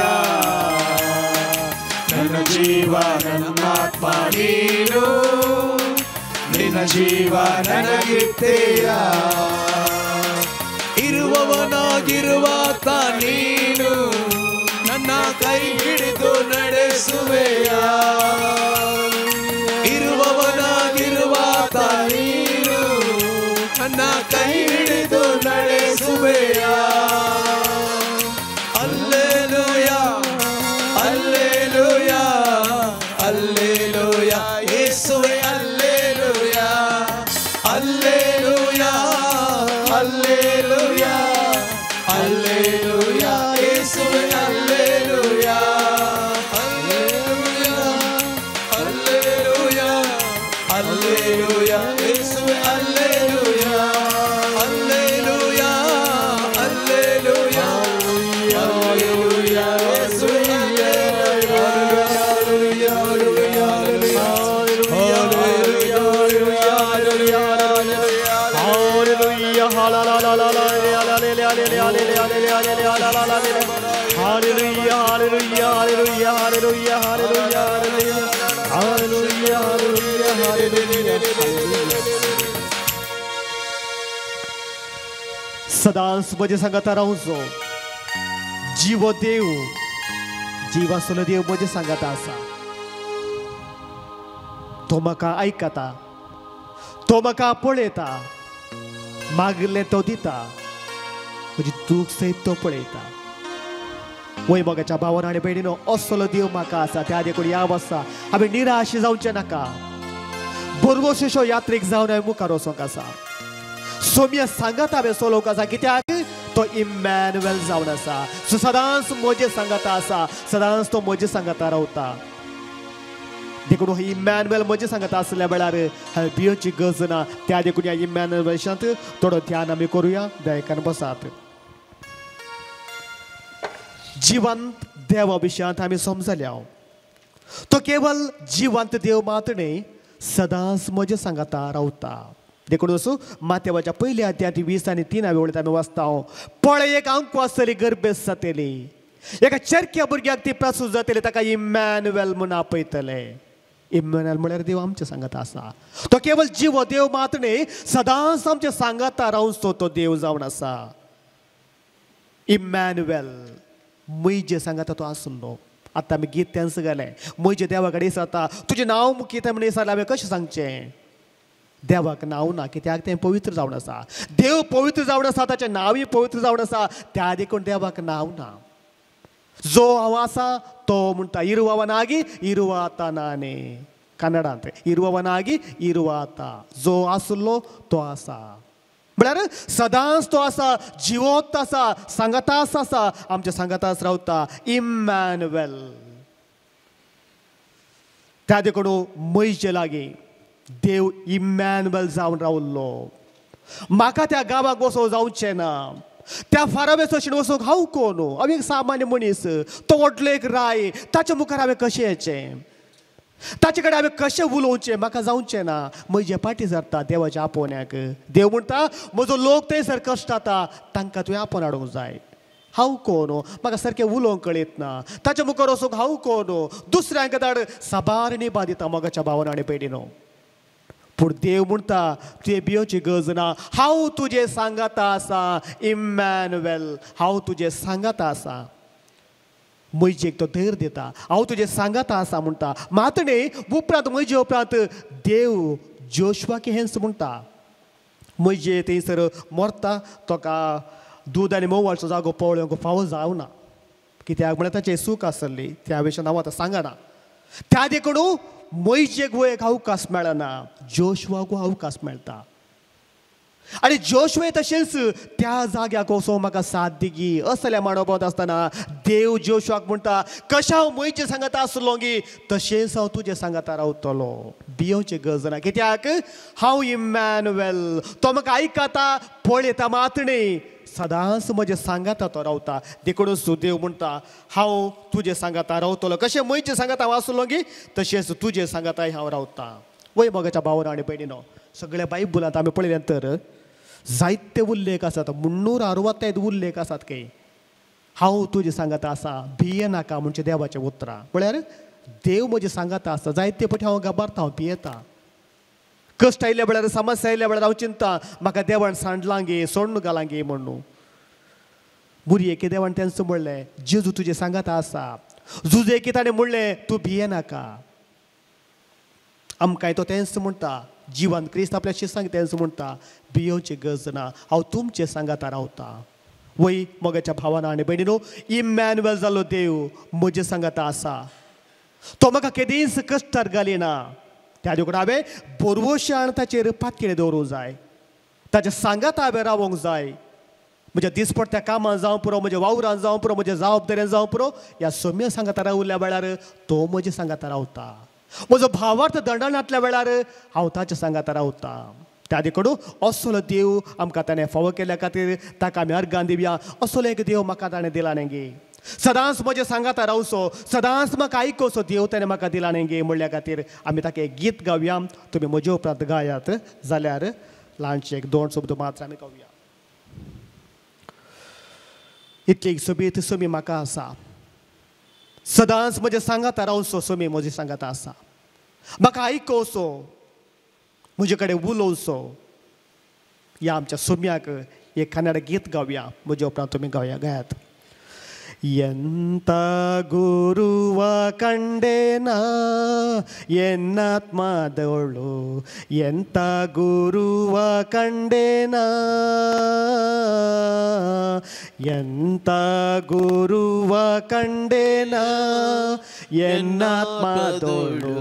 Speaker 5: ನನ್ನ ಜೀವ ನನ್ನ ಆತ್ಮ ನೀನು, ನಿನ್ನ ಜೀವ ನನಗಿತ್ತೆಯ.
Speaker 4: ಇರುವವನಾಗಿರುವಾತ ನೀನು, ನನ್ನ ಕೈ ಹಿಡಿದು ನಡೆಸುವೆಯ. ಇರುವವನಾಗಿರುವಾತ ನೀನು, ನನ್ನ ಕೈ ಹಿಡಿದು ನಡೆಸುವೆಯ. ಅಲ್ಲೇಲೂಯ ಅಲ್ಲೇಲೂಯ ಅಲ್ಲೇಲೂಯ ಯೇಸುವೇ ಅಲ್ಲೇಲೂಯ ಅಲ್ಲೇಲೂಯ
Speaker 5: ಅಲ್ಲೇಲೂಯ ಅಲ್ಲೇಲೂಯ ಯೇಸುವೇ ಅಲ್ಲೇಲೂಯ
Speaker 3: सदांच म्हजे सांगाता रावचो जीव देव जीवासलो देव म्हजे सांगाता आसा तो म्हाका आयकता तो म्हाका पळयता मागले तो दिता म्हजी दूख सयत तो पळयता वय मोगाच्या भावान आनी भयणीनो असलो देव म्हाका आसा त्या देखून याव आसा हांवें निराश जावचें नाका बरोवशेशो यात्रेक जावन हांवें मुखार वचोंक आसा सोम्या सांगात हांवें चलोवंक आसा कित्याक तो इमॅन्युएल जावन आसा सो सदांच म्हजे सांगाता आसा सदांच तो म्हजे सांगाता रावता देखून हो इमॅन्युएल म्हजे सांगाता आसल्या वेळार हांवें भियोची गरज ना त्या देखून ह्या इमॅन्युएल विशयांत थोडो ध्यान आमी करुया दयेकान बसात जिवंत देवा विशयांत आमी समजल्या तो केवळ जिवंत देव मात न्ही सदांच म्हजे सांगाता रावता देखून असो मातेवाच्या पयल्या अध्यायात 20 आणि 3 वेळेत आमी वाचता पळय एक अंकू आसतली गर्भेस जातली एका चरक्या भुरग्याक ती प्रसूत जातली ताका इमॅन्युएल म्हूण आपयतले इमॅन्युएल म्हळ्यार देव आमचे सांगाता आसा तो केवळ जीव देव मात न्ही सदांच आमचे सांगाता रावचो तो देव जावन आसा इमॅन्युएल म्हजे सांगाता तो आसलो आतां आमी गीत त्यांच गेले म्हजे देवा कडेन जाता तुजें नांव कितें म्हण विचारलें हांवें कशें सांगचें देवाक नांव ना कित्याक तें पवित्र जावन आसा देव पवित्र जावन आसा ताचें नांवूय पवित्र जावन आसा त्या देखून देवाक नांव ना जो हांव आसा तो म्हणटा इरुवावनागी इरुवातानाने कन्नडांत इरुवावनागी इरुवाता जो आसलो तो आसा म्हळ्यार सदांच तो आसा जिवंत आसा सांगातास आसा आमच्या सांगातास रावता इमॅन्युएल त्या देखून म्हजे लागीं देव इमॅन्युएल जावन रावल्लो म्हाका त्या गांवाक वचों जावचें ना त्या फारावे सशीन वचोंक हांव कोण हांव एक सामान्य मनीस तो व्हडलो एक राय ताच्या मुखार हांवें कशें येचें ताचे कडेन हांवें कशें उलोवचें म्हाका जावचें ना म्हजे फाटी सरता देवाच्या आपोवण्याक देव म्हणटा म्हजो लोक थंयसर कश्ट जाता तांकां तुवें आपोवन हाडूंक जाय हांव कोण म्हाका सारकें उलोवंक कळयत ना ताच्या मुखार वचोंक हांव कोण दुसऱ्यांक धाड साबार निभा दिता मोगाच्या भावान आनी भयणीनो पूण देव म्हणटा तुवें भियोची गरज ना हांव तुजें सांगाता आसा इमॅन्युएल हांव तुजें सांगाता आसा म्हजेक तो धैर्य दिता हांव तुजें सांगाता आसा म्हणटा मात न्ही उपरांत म्हजे उपरांत देव जोशुआक हेंच म्हणटा म्हजे थंयसर मरता ताका दूद आनी मोवाळचो जागो पळोवंक फावो जावना कित्याक म्हळ्यार ताचें सूख आसली त्या विशयान हांव आतां सांगना त्या देखून म्हजेक वयक अवकाश मेळना जोशुआक अवकाश मेळटा आनी जोशुए तशेंच त्या जाग्याक वचोंक म्हाका साथ दिगी असल्या मांडोवपांत आसतना देव जोशुआक म्हणटा कशें हांव म्हजे सांगाता आसलो गी तशेंच हांव तुजे सांगाता रावतलो भियोवची गरज ना कित्याक हांव इमॅन्युएल तो म्हाका आयकता पळयता मात न्ही सदांच म्हजे सांगाता तो रावता देखून देव म्हणटा हांव तुजे सांगाता रावतलो कशें म्हजे सांगाता हांव आसलो गी तशेंच तुजे सांगाताय हांव रावता वय मोगाच्या भावान आनी भयणीनो सगळ्या बायबलांत आमी पळयलें तर जायते उल्लेख आसात 365 उल्लेख आसात की हांव तुजे सांगाता आसा भिये नाका म्हणजे देवाचें उतरां म्हळ्यार देव म्हजे सांगाता आसा जायते फावटी हांव घाबरता हांव भियेता कश्ट आयल्या वेळार समस्या आयल्या वेळार हांव चिंता म्हाका देवान सांडलां गे सोडून घालां गे म्हणून बुरयेके देवान तेंच म्हणलें जेजू तुजे सांगाता आसा जुजेकी ताणें म्हणलें तूं भिये नाका आमकांय तो तेंच म्हणटा जिवन क्रिस्त आपल्या शिसांक तेंच म्हणटा भियोवची गरज ना हांव तुमचे सांगाता रावता वय मोगाच्या भावाना आनी भयणीनो इमॅन्युएल जाल्लो देव म्हजे सांगाता आसा तो म्हाका केदींच कश्टार घालिना त्या देखून हांवें बरवशान ताचेर पातकेळें दवरूंक जाय ताच्या सांगाता हांवें रावोंक जाय म्हज्या दिसपट्ट्या कामां जावं पुरो म्हज्या वावरान जावं पुरो म्हज्या जबाबदारेन जावं पुरो ह्या सोम्य सांगाता रावल्या वेळार तो म्हजे सांगाता रावता म्हजो भावार्थ दंडानातल्या वेळार हांव ताच्या सांगाता रावता त्या देखून असलो देव आमकां ताणें फावो केल्या खातीर ताका आमी अर्गां दिवया असलो एक देव म्हाका ताणें दिला न्ही गे सदांच म्हज्या सांगाता रावसो, सदांच म्हाका आयकोसो देव ताणें म्हाका दिला न्ही गे म्हणल्या खातीर आमी ताका एक गीत गावया. तुमी म्हजे उपरांत गायात जाल्यार ल्हानशे एक 2 शब्द मात्र आमी गावया. इतली सोबीत सोमी म्हाका आसा, सदांच म्हजे सांगाता रावसो सोमी म्हजी सांगाता आसा, म्हाका आयकोसो, म्हजे कडेन उलोवसो. ह्या आमच्या सोम्याक एक कन्नड गीत गावया. म्हजे उपरांत तुमी गावया गायात. ಎಂತ ಗುರುವ ಕಂಡೇನ ಎನ್ನಾತ್ಮದವಳು, ಎಂತ ಗುರುವ ಕಂಡೇನ, ಎಂತ ಗುರುವ ಕಂಡೇನ ಎನ್ನಾತ್ಮದವಳು,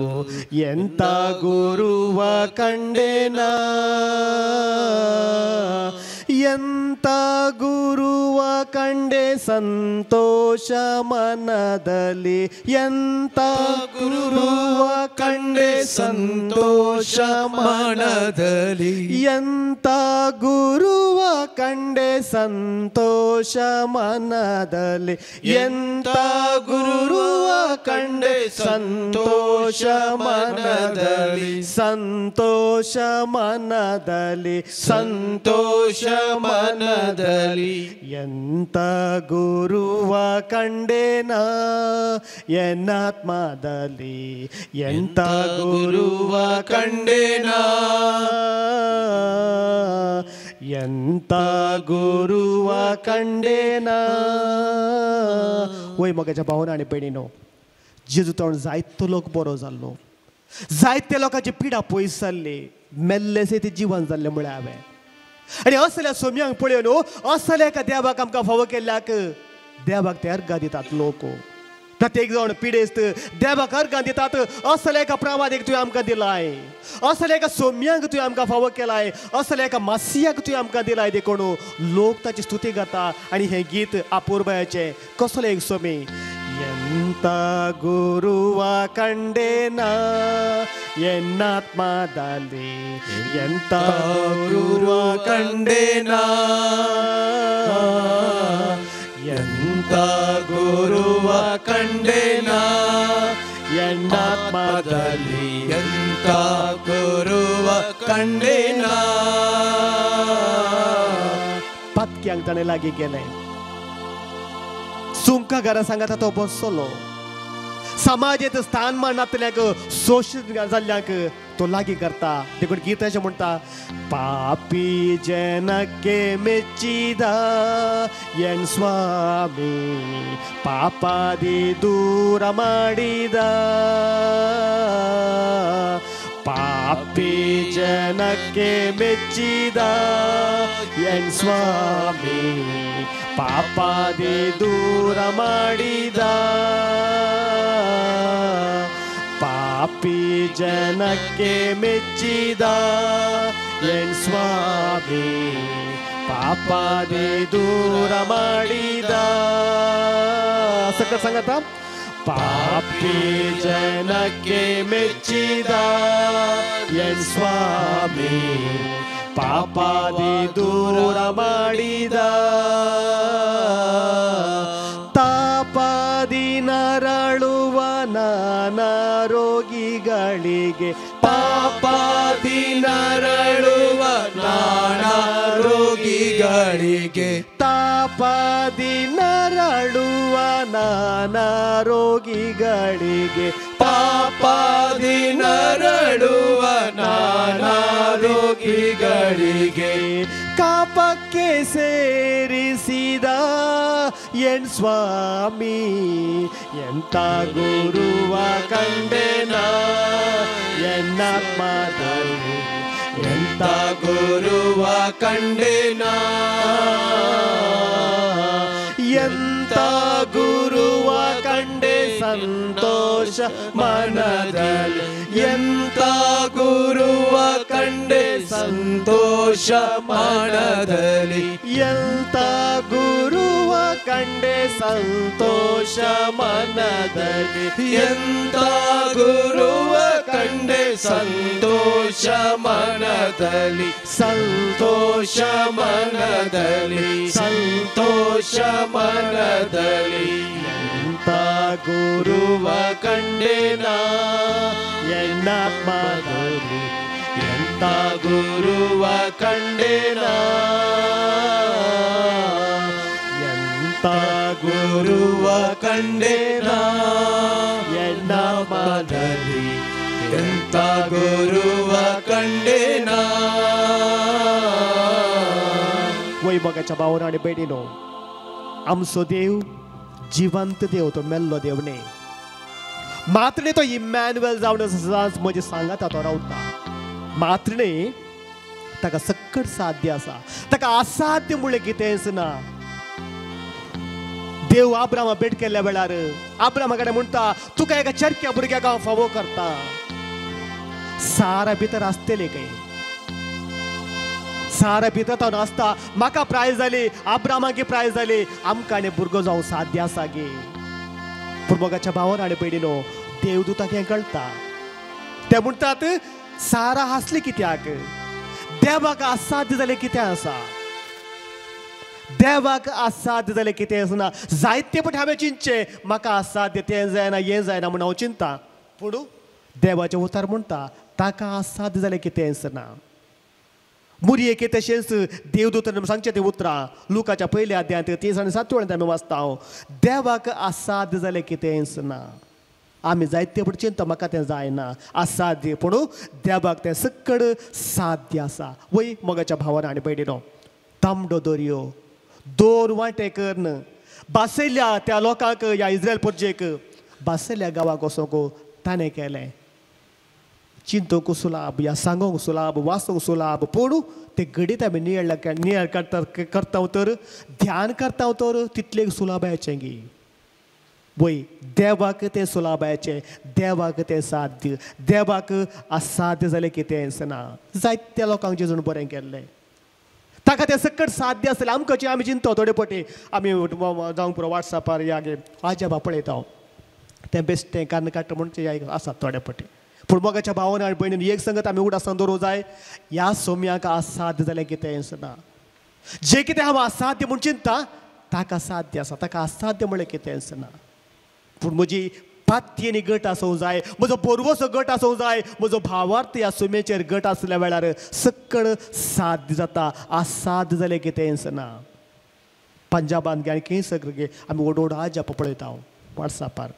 Speaker 3: ಎಂತ ಗುರುವ ಕಂಡೇನ, ಎಂತ ಗುರುವ ಕಂಡೆ ಸಂತೋಷ ಮನದಲ್ಲಿ, ಎಂತ ಗುರುವ ಕಂಡೆ ಸಂತೋಷ ಮನದಲ್ಲಿ, ಎಂತ ಗುರುವ ಕಂಡೆ ಸಂತೋಷ ಮನದಲ್ಲಿ, ಎಂತ ಗುರುವ ಕಂಡೆ ಸಂತೋಷ ಮನದಲ್ಲಿ, ಸಂತೋಷ ಮನದಲ್ಲಿ, ಸಂತೋಷ ಮನದಲ್ಲಿ, ಎಂತ ಗುರುವ ಕಂಡೇನ ಎನ್ನಾತ್ಮದಲ್ಲಿ, ಎಂತ ಗುರುವ ಕಂಡೇನ, ಎಂತ गुरुव कंडेना. वय मोगाच्या भावना आनी भयणीनो, जेजू तोंड जायतो लोक बरो जाल्लो, जायत्या लोकांची पिडा पयस जाल्ली, मेल्लेसे ते जिवन जाल्लें म्हळ्यार हांवें. आनी असल्या सोम्यांक पळय न्हू, असल्या एका देवाक आमकां फावो केल्ल्याक देवाक ते अर्घां दितात लोक. प्रत्येक जण पिडेस्त देवाक अर्घां दितात. असल्या एका प्रवादीक तुवें आमकां दिलाय, असल्या एका सोम्यांक तुवें आमकां फावो केलाय, असल्या एका मासियाक तुवें आमकां दिलाय देखून लोक ताची स्तुती गाता. आनी हें गीत अपूर्वयाचें कसलें एक सोमी. ಎಂತ ಗುರುವ ಕಂಡೇನ ಎನ್ನಾತ್ಮದಲ್ಲಿ, ಎಂತ ಗುರುವ ಕಂಡೇನ, ಎಂತ ಗುರುವ ಕಂಡೇನ ಎನ್ನಾತ್ಮದಲ್ಲಿ, ಎಂತ ಗುರುವ ಕಂಡೇನ. पत्क्यांक ताणें लागीं गेलें. सुंका घरा सांगात तो बसलो. समाजेत स्थानमान नातल्याक शोषित जाल्ल्याक तो लागीं करता. देखून गीताचें म्हणटा, पापी जनಕ್ಕೆ ಮೆಚ್ಚಿದ ಎನ್ ಸ್ವಾಮಿ, ಪಾಪಾದಿ ದೂರ ಮಾಡಿದ. ಪಾಪಿ ಜನಕ್ಕೆ ಮೆಚ್ಚಿದ ಎನ್ ಸ್ವಾಮಿ, ಪಾಪಾದಿ ದೂರ ಮಾಡಿದ. ಪಾಪಿ ಜನಕ್ಕೆ ಮೆಚ್ಚಿದ ಎನ್ ಸ್ವಾಮಿ, ಪಾಪಾದಿ ದೂರ ಮಾಡಿದ. ಸಕಲ ಸಂಗತ. ಪಾಪಿ ಜನಕ್ಕೆ ಮೆಚ್ಚಿದ ಎನ್ ಸ್ವಾಮಿ, ಪಾಪಾದಿ ದೂರ ಮಾಡಿದ. ತಾಪದಿ ನರಳುವ ನಾನಾ ರೋಗಿಗಳಿಗೆ, ಪಾಪದಿ ನರಳುವ ನಾನಾ ರೋಗಿಗಳಿಗೆ, ತಾಪದಿ ನರಳುವ ನಾನಾ ರೋಗಿಗಳಿಗೆ, ಪಾಪದಿ ನರಳುವ ನಾನಾ ರೋಗಿಗಳಿಗೆ, ಕಾಪಕ್ಕೆ ಸೇರಿಸಿದ ಎನ್ ಸ್ವಾಮಿ, ಎಂತ ಗುರುವ ಕಂಡೆನ ಎನ್ನಾತ್ಮದಲ್ಲಿ, ಎಂತ ಗುರುವ ಕಂಡೆನ, ಎಂತ ಗುರುವ ಕಂಡೆ ಸಂತೋಷ ಮನದಲ್ಲಿ, ಎಂತ ಗುರುವ ಕಂಡೆ ಸಂತೋಷ ಮನದಲ್ಲಿ, ಎಂತ ಗುರುವ ಕಂಡೆ ಸಂತೋಷ ಮನದಲ್ಲಿ, ಎಂತ ಗುರುವ ಕಂಡೆ ಸಂತೋಷ ಮನದಲ್ಲಿ, ಸಂತೋಷ ಮನದಲ್ಲಿ, ಸಂತೋಷ ಮನದಲ್ಲಿ, ಗುರುವ ಕಂಡೆನ ಎನ್ನಾತ್ಮದಲ್ಲಿ ಎಂತ ಗುರುವ ಕಂಡೆನ ಎಂತ
Speaker 4: ಗುರುವ ಕಂಡೆನ
Speaker 3: ಎನ್ನಾತ್ಮದಲ್ಲಿ
Speaker 4: ಎಂತ ಗುರುವ ಕಂಡೆನ
Speaker 3: वैभवाच्या भावानं आणि बहिणीनो आमचो देव जिवंत देव तो मेल्लो देव न्ही मात्र न्ही तो इमॅन्युएल जावन म्हजे सांगात तो रावता मात्र न्ही ताका सक्कट साध्य आसा ताका असाध्य म्हणलें कितेंच ना देव आब्रामा भेट केल्ल्या वेळार आब्रामा कडेन म्हणटा तुका एका चरक्या भुरग्याक हांव फावो करता सारा भितर आसतली काय सारा भितर तो नासता म्हाका प्रायज जाली आब्रामागे प्रायज जाली आमकां आनी भुरगो जावं साध्य आसा गे पूण मोगाच्या भावान आनी भयणीनो देवदूताक हें कळटा ते म्हणटात सारा हासली कित्याक देवाक असाध्य जालें कितें आसा देवाक असाध्य जालें कितें आसना जायते फावटी हांवें चिंतचें म्हाका असाध्य तें जायना हें जायना म्हूण हांव चिंता पूण देवाचें उतार म्हणटा ताका असाध्य जालें कितें आसना मुरयेक तशेंच देवदूतान सांगचें तें उतरां लुकाच्या पयल्या अध्यायांत 3 आनी 7 वळेंत आमी वाचता हांव देवाक असाध्य जालें कितेंच ना आमी जायते फावटी चिंता म्हाका तें जायना असाध्य पूण देवाक तें सक्कड साध्य आसा वय मोगाच्या भावान आनी भयणीनो तांबडो दर्यो 2 वांटे करून बासयल्या त्या लोकांक ह्या इस्रायल प्रजेक बासयल्या गांवाक वचोंक ताणें केलें चिंतूंक सुलाभ या सांगूंक सुलाभ वाचूंक सुलाभ पूण ते घडीत आमी नियळ करता तर ध्यान करता तर तितलें सुलाभाचें गी वय देवाक तें सुलाभाचें देवाक तें साध्य देवाक असाध्य जालें कितेंच ना जायत्या लोकांक जेजून बरें केल्लें ताका तें सक्कट साध्य आसलें आमकां आमी चिंता थोडे फावटी आमी जावंक पुरो वॉट्सॅपार या गे आजबा पळयता तें बेश्टें कान्न काडटा म्हणचे आसात थोडे फावटी पूण मोगाच्या भावान आनी भयणीन एक संगत आमी उगडासन दवरूंक जाय ह्या सोम्याक असाध्य जालें कितेंच ना जें कितें हांव असाध्य म्हूण चिंता ताका साध्य आसा ताका असाध्य म्हणलें कितेंच ना पूण म्हजी पात्येनी गट आसूंक जाय म्हजो बोरवोसो गट आसूंक जाय म्हजो भावार्थ ह्या सोम्येचेर गट आसल्या वेळार सक्कड साध्य जाता असाध्य जालें कितेंच ना पंजाबान गे आनी खंय सगळे आमी ओडोड आज पळयता हांव वॉट्सॅपार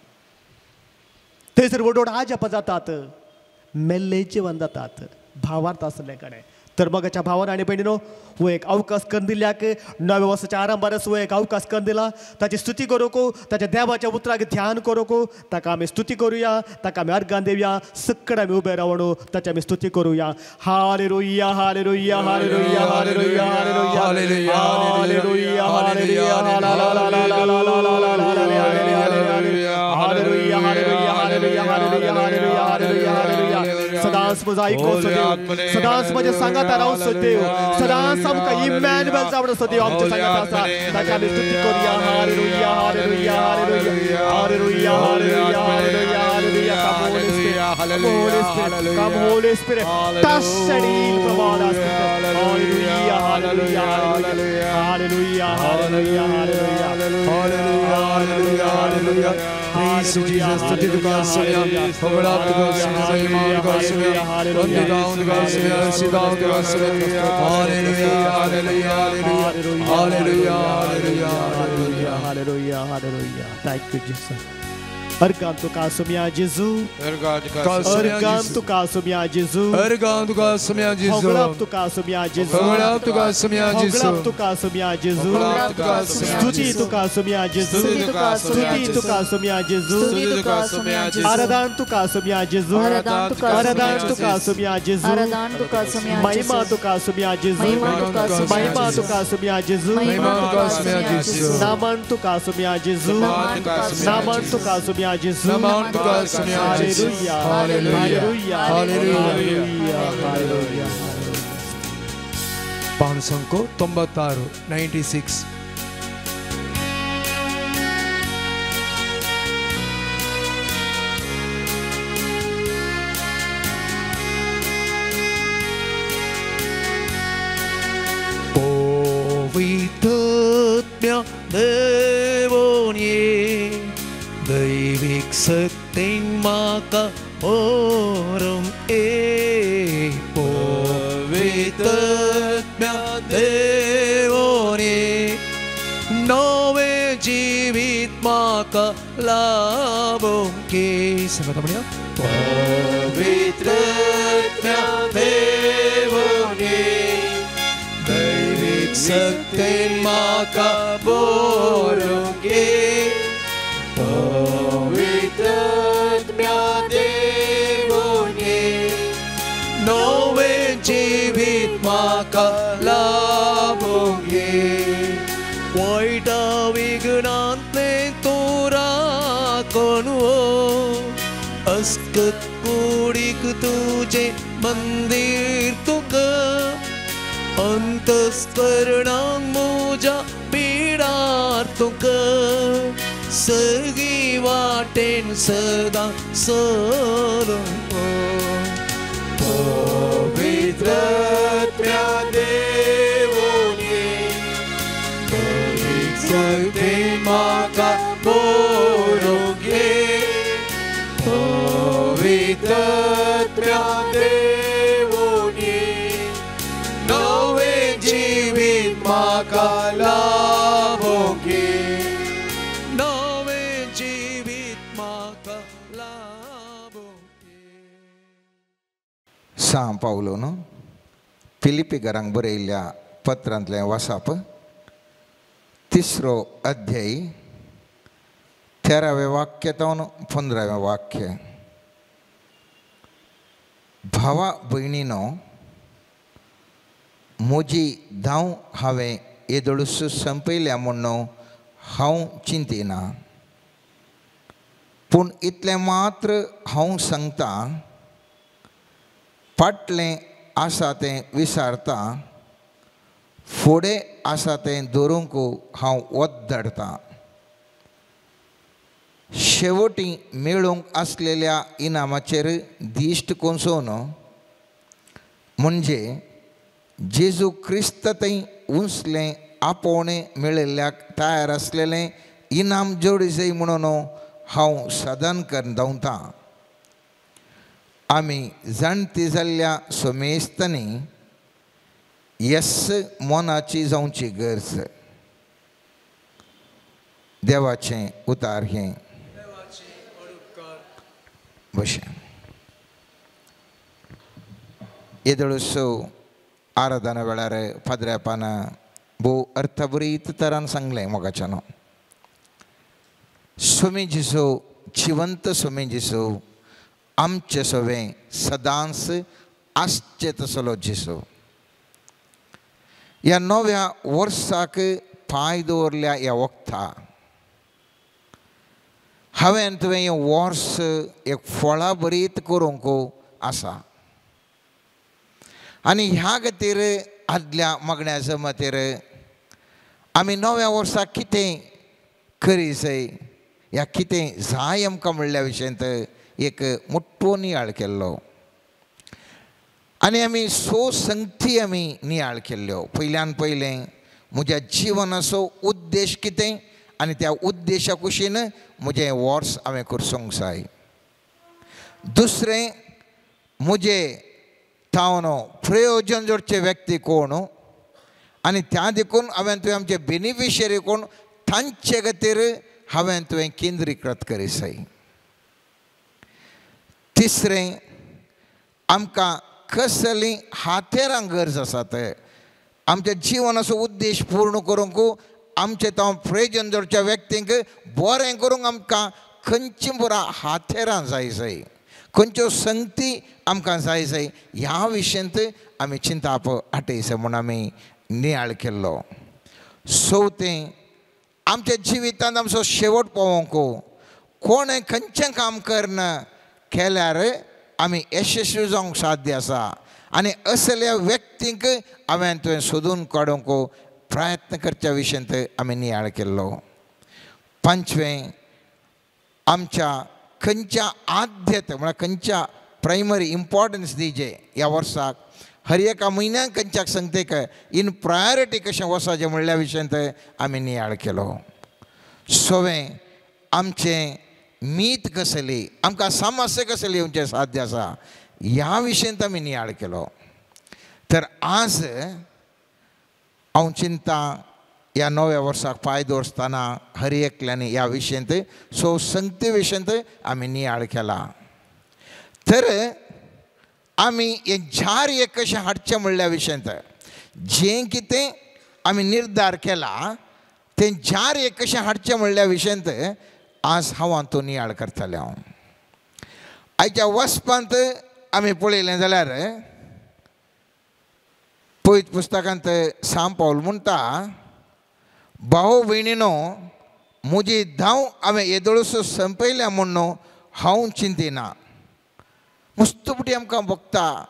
Speaker 3: थंयसर ओडोड आज जातात मेल्ले जिवन जातात भावार्थ आसले कडेन तर मोगाच्या भावान आनी भयणीनो वो एक अवकाश करून दिल्याक नव्या वर्साच्या आरंभारस वो एक अवकाश करून दिला ताची स्तुती करूंक ताच्या देवाच्या उतराक ध्यान करूंक ताका आमी स्तुती करुया ताका आमी अर्गां दिवया सक्कड आमी उबे रावन ताची आमी स्तुती करुया hallelujah hallelujah hallelujah hallelujah hallelujah hallelujah hallelujah hallelujah hallelujah hallelujah hallelujah hallelujah hallelujah सदांच म्हजो आयको देव सदांच म्हजे सांगात रावचो देव सदांच आमकां इमॅन्युएल जावचो देव आमच्या सांगात आसा ताका आमी स्तुती करुया hallelujah hallelujah hallelujah hallelujah hallelujah hallelujah hallelujah come Holy Spirit touch and heal from all our sickness hallelujah hallelujah hallelujah hallelujah hallelujah hallelujah hallelujah hallelujah praise you Jesus to the God Sonia over up to God Sonia God Sonia on the ground God Sonia sit down God Sonia hallelujah hallelujah hallelujah hallelujah hallelujah hallelujah hallelujah thank you Jesus Ergam tu kasumia Jesus Ergam tu kasumia Jesus
Speaker 4: Ergam tu kasumia Jesus
Speaker 3: Hoglap tu kasumia Jesus
Speaker 4: Hoglap tu kasumia Jesus
Speaker 3: Hoglap tu kasumia Jesus Stuti tu kasumia Jesus Stuti tu kasumia Jesus Aradan tu kasumia Jesus Aradan tu kasumia Jesus
Speaker 6: Aradan tu kasumia
Speaker 3: Mahima tu kasumia Jesus Mahima tu kasumia Jesus Naman tu kasumia Jesus Naman tu kasumia Jesus
Speaker 4: Naman tu kasumia Jesus
Speaker 3: Hallelujah Hallelujah Hallelujah Hallelujah
Speaker 4: Pahanu Sanko 96 Povităt mea de vonie de
Speaker 5: दैवीक सत्तेन म्हाका ओरूंक पवित्रात्म्या देवोनी नवे जिवीत म्हाका लाभूंक सांगात म्हणया पवित्रात्म्या देवोनी दैवीक सत्तेन म्हाका भरूंक पवित्रात्म्या देवोनी नवे जिवीत म्हाका लाभूंक वायटा विघ्नांतले तूं राखून अस्कत कुडीक तुजे मंदिर तुका अंतस्करणांत म्हज्या पिडार तुका सगळी वाटेन सदां सरूंक पवित्रात्म्या देवोनी दैवीक सत्तेन म्हाका भरूंक पवित्रात्म्या देवोनी नवे जिवीत म्हाका लाभूंक नवे जिवीत म्हाका लाभूंक
Speaker 1: सांग पावलो न्हू फिलिपिकारांक बरयल्ल्या पत्रांतलें वाचप 3रो अध्याय 13वें वाक्यातून 15वें वाक्य भावा भयणीनो म्हजी धांव हांवें येदोळूस संपयल्या म्हणून हांव चिंतिना पूण इतलें मात्र हांव सांगता फाटलें आसा तें विसारता फुडें आसा तें दवरूंक हांव वत धाडटां शेवटी मेळूंक आसलेल्या इनामाचेर दिश्ट कोसोवन म्हणजे जेजू क्रिस्त थंय उंचलें आपोवणें मेळिल्ल्याक तयार आसलेलें इनाम जोडी जाय म्हणून हांव सदान धांवतां आमी जाणटी जाल्ल्या सोमेस्तांनी यस्स मोनाची जावची गरज देवाचें उतार हें बशें येदोळूस आराधना वेळार फादऱ्यापान भोव अर्थभरीत तरान सांगलें मोगाच्यान सोमी जेजू जिवंत सोमी जेजू आमचे सोवें सदांच आसचे तसलो जेजू ह्या नव्या वर्साक पांय दवरल्या ह्या वखदा हांवें तुवें हें वर्स एक फळां बरीत करूंक आसा आनी ह्या खातीर आदल्या मागण्या जमातेर आमी नव्या वर्साक कितें करी जाय या कितें जाय आमकां म्हणल्या विशयांत एक मोठो नियाळ केल्लो आनी आमी संगती आमी नियाळ केल्ल्यो पयल्यान पयलें म्हज्या जिवनाचो उद्देश कितें आनी त्या उद्देशा कुशीन म्हजें वर्स हांवें करसूंक जाय दुसरें म्हजें तावन प्रयोजन जोडचे व्यक्ती कोण आनी त्या देखून हांवें तुवें आमचे बेनिफिशरी कोण तांचे खातीर हांवें तुवें केंद्रीकृत करी जाय तिसरें आमकां कसलीं हातेरां गरज आसात आमच्या जिवनाचो उद्देश पूर्ण करूंक आमचे तो प्रयोजन जोडच्या व्यक्तींक बरें करूंक आमकां खंयचीं बरां हातेरां जाय खंयच्यो संगती आमकां जाय ह्या विशयांत आमी चिंताप हाटयस म्हूण आमी नियाळ केल्लो चवथें आमच्या जिवितांत आमचो शेवट पावोवंक कोणें खंयचें काम करना केल्यार आमी यशस्वी जावंक साध्य आसा आनी असल्या व्यक्तींक हांवें तुवें सोदून काडूंक प्रयत्न करच्या विशयांत आमी नियाळ केल्लो पांचवें आमच्या खंयच्या आद्यत म्हळ्यार खंयच्या प्रायमरी इम्पॉर्टन्स दिवचें ह्या वर्साक हर एका म्हयन्याक खंयच्याक संगतेक इन प्रायोरिटी कशें वचचें म्हणल्या विशयांत आमी नियाळ केलो सवें आमचें मीत कसली आमकां समस्या कसली येवचे साध्य आसा ह्या विशयेंत आमी नियाळ केलो. तर आज हांव चिंता ह्या नव्या वर्साक पांय दवरतना हर एकल्यानी ह्या विशयेंत संगती विशयेंत आमी नियाळ केला. तर आमी हे झार एक कशें हाडचें म्हणल्या विशयेंत जें कितें आमी निर्धार केला तें झार एक कशें हाडचें म्हणल्या विशयेंत आज हांव तो नियाळ करतलें. हांव आयच्या वचपांत आमी पळयलें जाल्यार पयत पुस्तकांत सांत पावल म्हणटा भाव भयणीनो म्हजी धांव हांवें येदोळसो संपयल्या म्हूण न्हू हांव चिंतिना. मस्तपटी आमकां बगता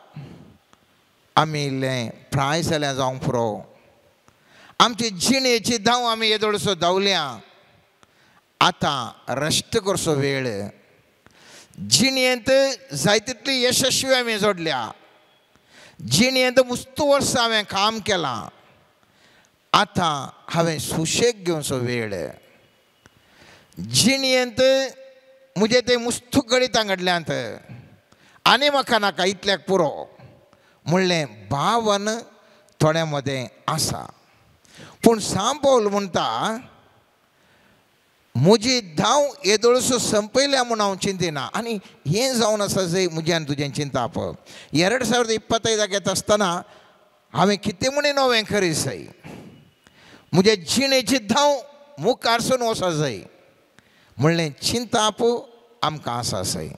Speaker 1: आमी इल्लें प्राय जाल्यार जावंक पुरो आमची जिणेची धांव आमी येदोळसो धांवल्या. आतां रस्ट करचो वेळ. जिणेंत जाय तितली यशस्वी आमी जोडल्या. जिणेंत मुस्त वर्सां हांवें काम केलां. आतां हांवें सुशेग घेवचो वेळ. जिणेंत म्हजें तें मुस्त गणितां घडल्यांत आनी म्हाका नाका इतल्याक पुरो म्हणलें भावन थोड्या मदें आसा. पूण सांत पावल म्हणटा म्हजी धांव येदोळसो संपयल्या म्हूण हांव चिंतिना. आनी हें जावन आसा जंय म्हज्यान तुजें चिंताप. 2025 येता आसतना हांवें कितें म्हणून नवें करीत जाय. म्हज्या जिणेची धांव मुखारसून वचो जाय म्हणलें चिंताप आमकां आसा जाय.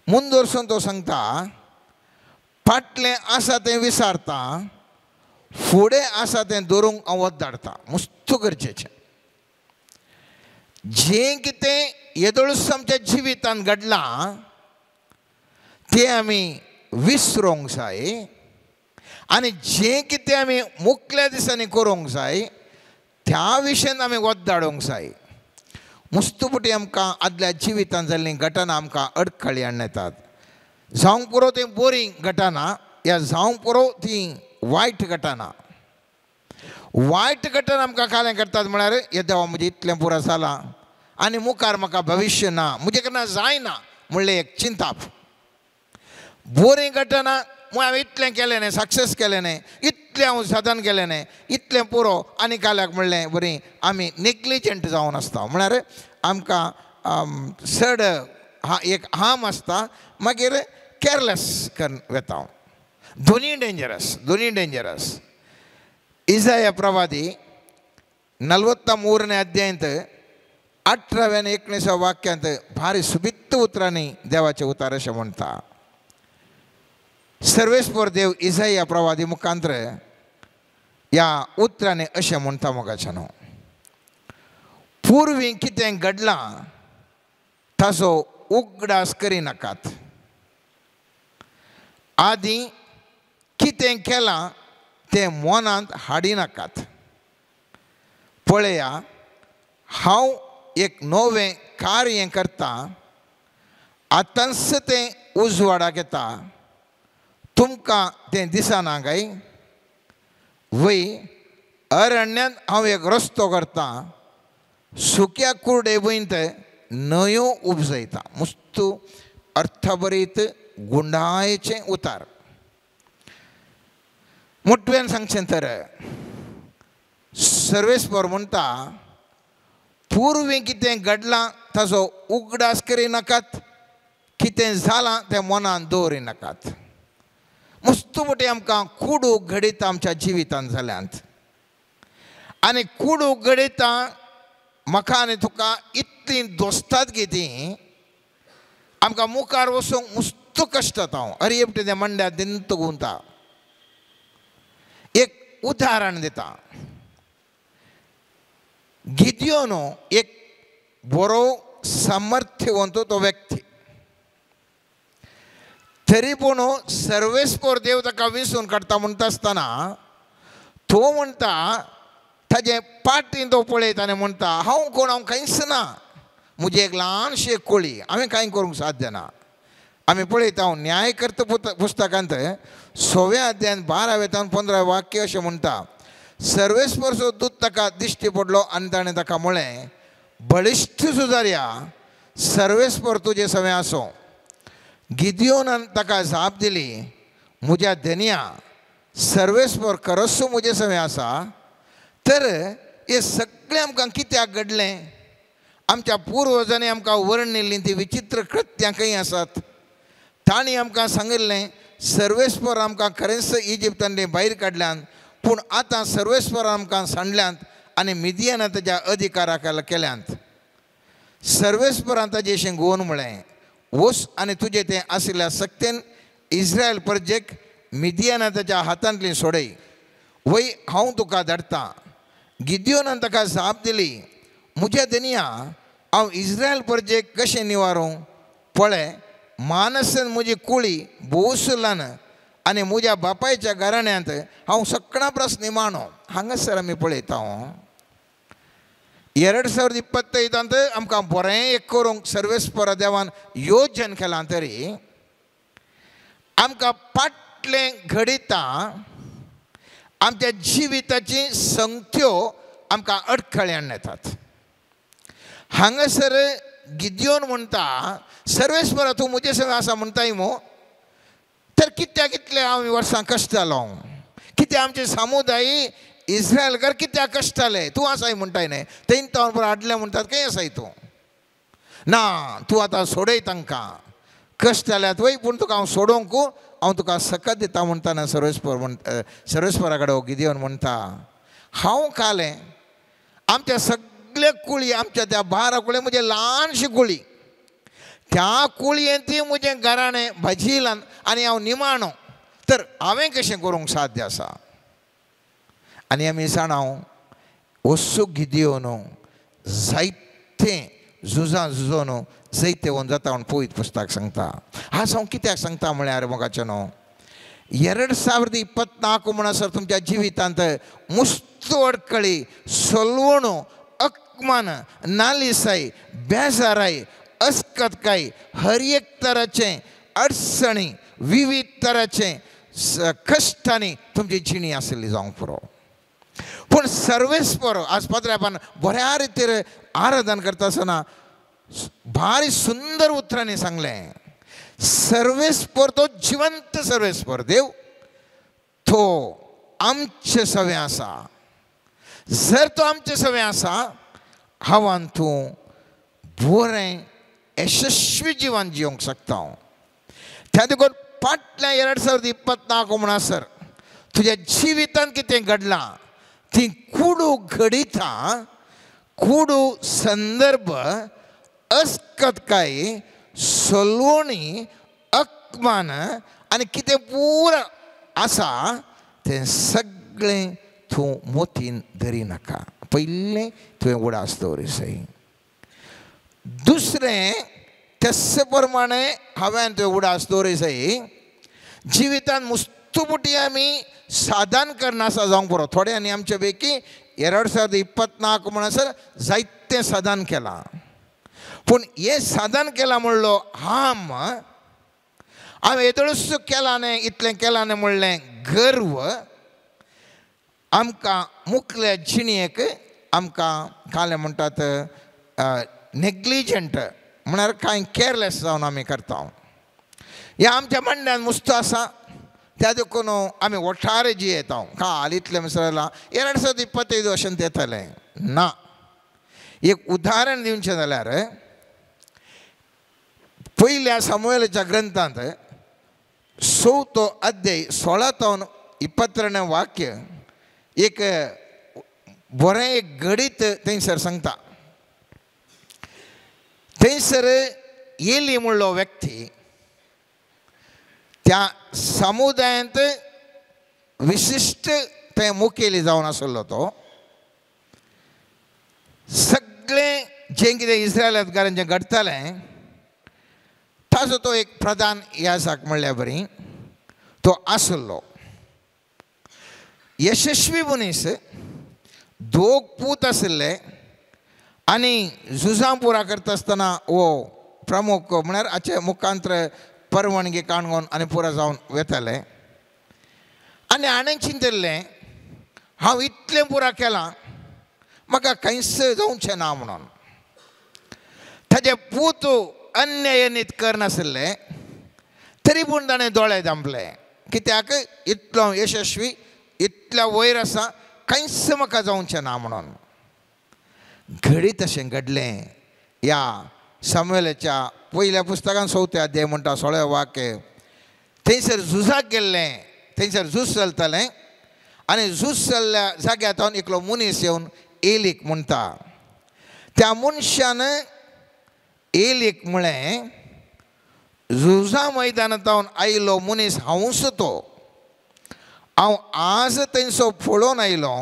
Speaker 1: मुंद वचून तो सांगता फाटलें आसा तें विसारता फुडें आसा तें दवरूंक हांव वत धाडटा. मस्त गरजेचें. जें कितें येदोळस आमच्या जिवितांत घडलां तें आमी विसरूंक जाय आनी जें कितें आमी मुखल्या दिसांनी करूंक जाय त्या विशयेंत आमी वत धाडूंक जाय. मस्तपटी आमकां आदल्या जिवितांत जाल्लीं घटना आमकां अडखळी हाडून येतात. जावंक पुरो ती बोरींग घटना या जावंक पुरो ती वायट घटना. वायट घटना आमकां कालें करतात म्हळ्यार हे देवा म्हजें इतलें पुरो जालां आनी मुखार म्हाका भविश्य ना म्हजे कडल्यान जायना म्हणलें एक चिंताप. बोरींग घटना म्हळ्यार हांवें इतलें केलें न्ही सक्सेस केलें न्ही इतलें हांव साधन केलें न्ही इतलें पुरो आनी काल्याक म्हणलें बरीं आमी नेग्लिजंट जावन आसता म्हळ्यार आमकां चड एक हार्म आसता मागीर केअरलेस करून वेता हांव. दोनी डेंजरस. इसाया प्रवादी 43 अध्यायांत 18 आनी 19 वाक्यांत भारी सुबित्त उतरांनी देवाचे उतार अशें म्हणटा. सर्वेस्पर देव इसाया प्रवादी मुखांतर ह्या उतरांनी अशें म्हणटा मोगाच्यानो पुर्वीं कितें घडलां ताचो उगडास करिनाकात. आदीं कितें केलां तें मनांत हाडिनाकात. पळया हांव एक नवें कार्य करता आतांच तें उजवाडाक येता तुमकां तें दिसना काय. वय अरण्यांत हांव एक रस्तो करता सुक्या कुर्डे वयंत न्हंयो उपजयता. मस्त अर्थभरीत गुंडायेचें उतार. मोठ्यान सांगचें तर सर्वेस्पर म्हणटा पुर्वीं कितें घडलां ताचो उगडास करिनाकात कितें जालां तें मनांत दवरिनाकात. मस्तपटी आमकां कुडूक घडयता आमच्या जिवितांत जाल्यांत आनी कुडूक घडयता म्हाका आनी तुका इतलीं दोस्तात गे तीं आमकां मुखार वचूंक मस्त कश्ट जाता. हांव अरियपटी त्या मंड्या दिंत गुंता एक उदाहरण दिता. गिदियोन एक बरो सामर्थ्यवंत तो व्यक्ती तरी पूण सर्वेस्पर देव ताका विंसून काडटा म्हणटा आसतना तो म्हणटा ताजे पाटीन तो पळयता आनी म्हणटा हांव कोण हांव कांयच ना म्हजी एक ल्हानशी एक कोळी हांवें कांय करूंक साध्य ना. आमी पळयता हांव न्यायकर्ता पुस्तकांत 6व्या अध्यायान 12 ते 15 वाक्य अशें म्हणटा सर्वेस्परचो दूत ताका दिश्टी पडलो आनी ताणें ताका म्हळें बळिश्ठ सुदारया सर्वेस्पर तुजे सवे आसो. गिदियोनान ताका जाप दिली, म्हज्या धन्या सर्वेस्पर खरोच म्हजे सवे आसा. तर हे सगळें आमकां कित्याक घडलें? आमच्या पुर्वजांनी आमकां वर्णिल्लीं ती विचित्र कृत्यां खंय आसात. तांणी आमकां सांगिल्लें सर्वेस्पर आमकां खरेंच इजिप्तांतले भायर काडल्यान, पूण आतां सर्वेस्पर आमकां सांडल्यांत आनी मिदियाना ताच्या अधिकाराक केल्यांत. सर्वेस्परान ताजे अशें गोवन म्हळें, वस आनी तुजें तें आशिल्ल्या सक्तेन इस्रायल परजेक मिदियाना ताच्या हातांतली सोडय. वय हांव तुका धाडटां. गिदियोनान ताका जाप दिली, म्हज्या धन्या हांव इस्रायल परजेक कशें निवारूं? पळय, मानसान म्हजी कुळी भोवसुल्लान आनी म्हज्या बापायच्या घराण्यांत हांव सगळ्यां परस निमाणो. हांगासर आमी पळयता 2025 आमकां बरें एक करूंक सर्वेस्पर देवान योजन केलां. तरी आमकां फाटलें घडिता आमच्या जिविताची संगत्यो आमकां अडखळ्यान येतात. हांगासर गिदियोन म्हणटा, सर्वेस्परा तूं म्हजे सवे आसा म्हणटाय मो, तर कित्याक इतले हांव वर्सां कश्टालो? कित्याक आमचे समुदाय इस्रायलकार कित्याक कश्टाले? तूं आसाय म्हणटाय न्ही, तेन तो हाडले म्हणटात खंय आसाय तूं? ना, तूं आतां सोडय तांकां. कश्ट जाल्यात वय, पूण तुका हांव सोडूंक हांव तुका सकत दिता म्हणटाना सर्वेस्परा कडेन गिदियोन म्हणटा. हांव कालें आमच्या सगळे कुळी, आमच्या त्या 12 कुळी म्हजे ल्हानशी कुळी, त्या कुळयेन ती म्हजें घराणें भाजिलान आनी हांव निमाणो, तर हांवें कशें करूंक साध्य आसा? आनी आमी जाणाव वस्सू गिदियोन जायते झुजोन जायते वन जाता म्हूण पळयत पुस्तक सांगता. आज हांव कित्याक सांगता म्हळ्यार मोगाचें न्हू, 2024 म्हणसर तुमच्या जिवितांत मुस्त अडखळी, सोलवणो, अकमान, नालिसाय, बेजाराय, अस्कतकाय, हर एक तराचे अडचणी, विविध तराचे कश्टांनी तुमची जिणी आसली जावंक पुरो. पूण सर्वेस्पर आज पात्रापान बऱ्या रितीर आराधन करता आसतना भारी सुंदर उतरांनी सांगलें, सर्वेस्पर तो जिवंत सर्वेस्पर देव, तो आमचे सवे आसा. जर तो आमचे सवे आसा, हांवान तूं बरें यशस्वी जिवन जिवंक शकता. त्या देखून फाटल्या 2024 म्हणसर तुज्या जिवितांत कितें घडलां ती कुडू घडिता, कुडू संदर्भ, अस्कतकाय, सोलवणी, अकमान आनी कितें पुरो आसा तें सगळें तूं मोतीन धरी नाका. पयलें तुवें उडास दवरिसाय. दुसरें तेच प्रमाणे हांवें तुवें उडास दवरिसाय. जिवितांत मुस्तुपुटी आमी साधन करना आसा जावंक पुरो. थोड्यांनी आमचे पैकी 2024 म्हणसर जायतें साधन केलां, पूण हें साधन केलां म्हणलो हांवें येदळूच केलां न्ही, इतलें केलां न्ही म्हणलें गर्व आमकां मुखल्या जिणयेक आमकां काले म्हणटात नेग्लिजंट म्हळ्यार कांय केअरलेस जावन आमी करता. हें आमच्या मंड्यान मुस्त आसा. त्या देखून आमी ओठार जियेता. काल इतलें मिसळलां 2025 अशें येतलें ना. एक उदाहरण दिवचें जाल्यार पयल्या सामुएलाच्या ग्रंथांत 6 अध्याय 16 वाक्य एक बरें एक गणित थंयसर सांगता. थंयसर एली म्हणलो व्यक्ती त्या समुदायांत विशिश्ट थंय मुखेली जावन आसलो. तो सगळें जें कितें इस्रायलांत घरांत जें घडटालें ताचो तो एक प्रधान याजक म्हणल्यार बरी तो आसलो. यशस्वी मनीस, 2 पूत आशिल्ले आनी झुजां पुरा करता आसतना हो प्रमुख म्हळ्यार हाचे मुखांतर परवानगी काणून आनी पुरा जावन वेताले. आनी हाणें चिंतिल्लें हांव इतलें पुरा केलां, म्हाका खंयच जावचें ना म्हणून. ताजे पूत अन्याय नीत करनासले तरी पूण ताणें दोळे धांपले कित्याक इतलो यशस्वी इतल्या वयर आसा कांयच म्हाका जावचें ना म्हणून घडी तशें घडलें या सामुएलाच्या पयल्या पुस्तकान 4 अध्याय म्हणटा 16 वाक्य थंयसर झुजाक गेल्लें थंयसर झूज चलतालें आनी झूज चल्ल्या जाग्यार एकलो मनीस येवन एलीक म्हणटा त्या मनशान एलीक म्हळें झुजा मैदानांत आयलो मनीस हांवूच तो हांव आज थंयसो पळोवन आयलो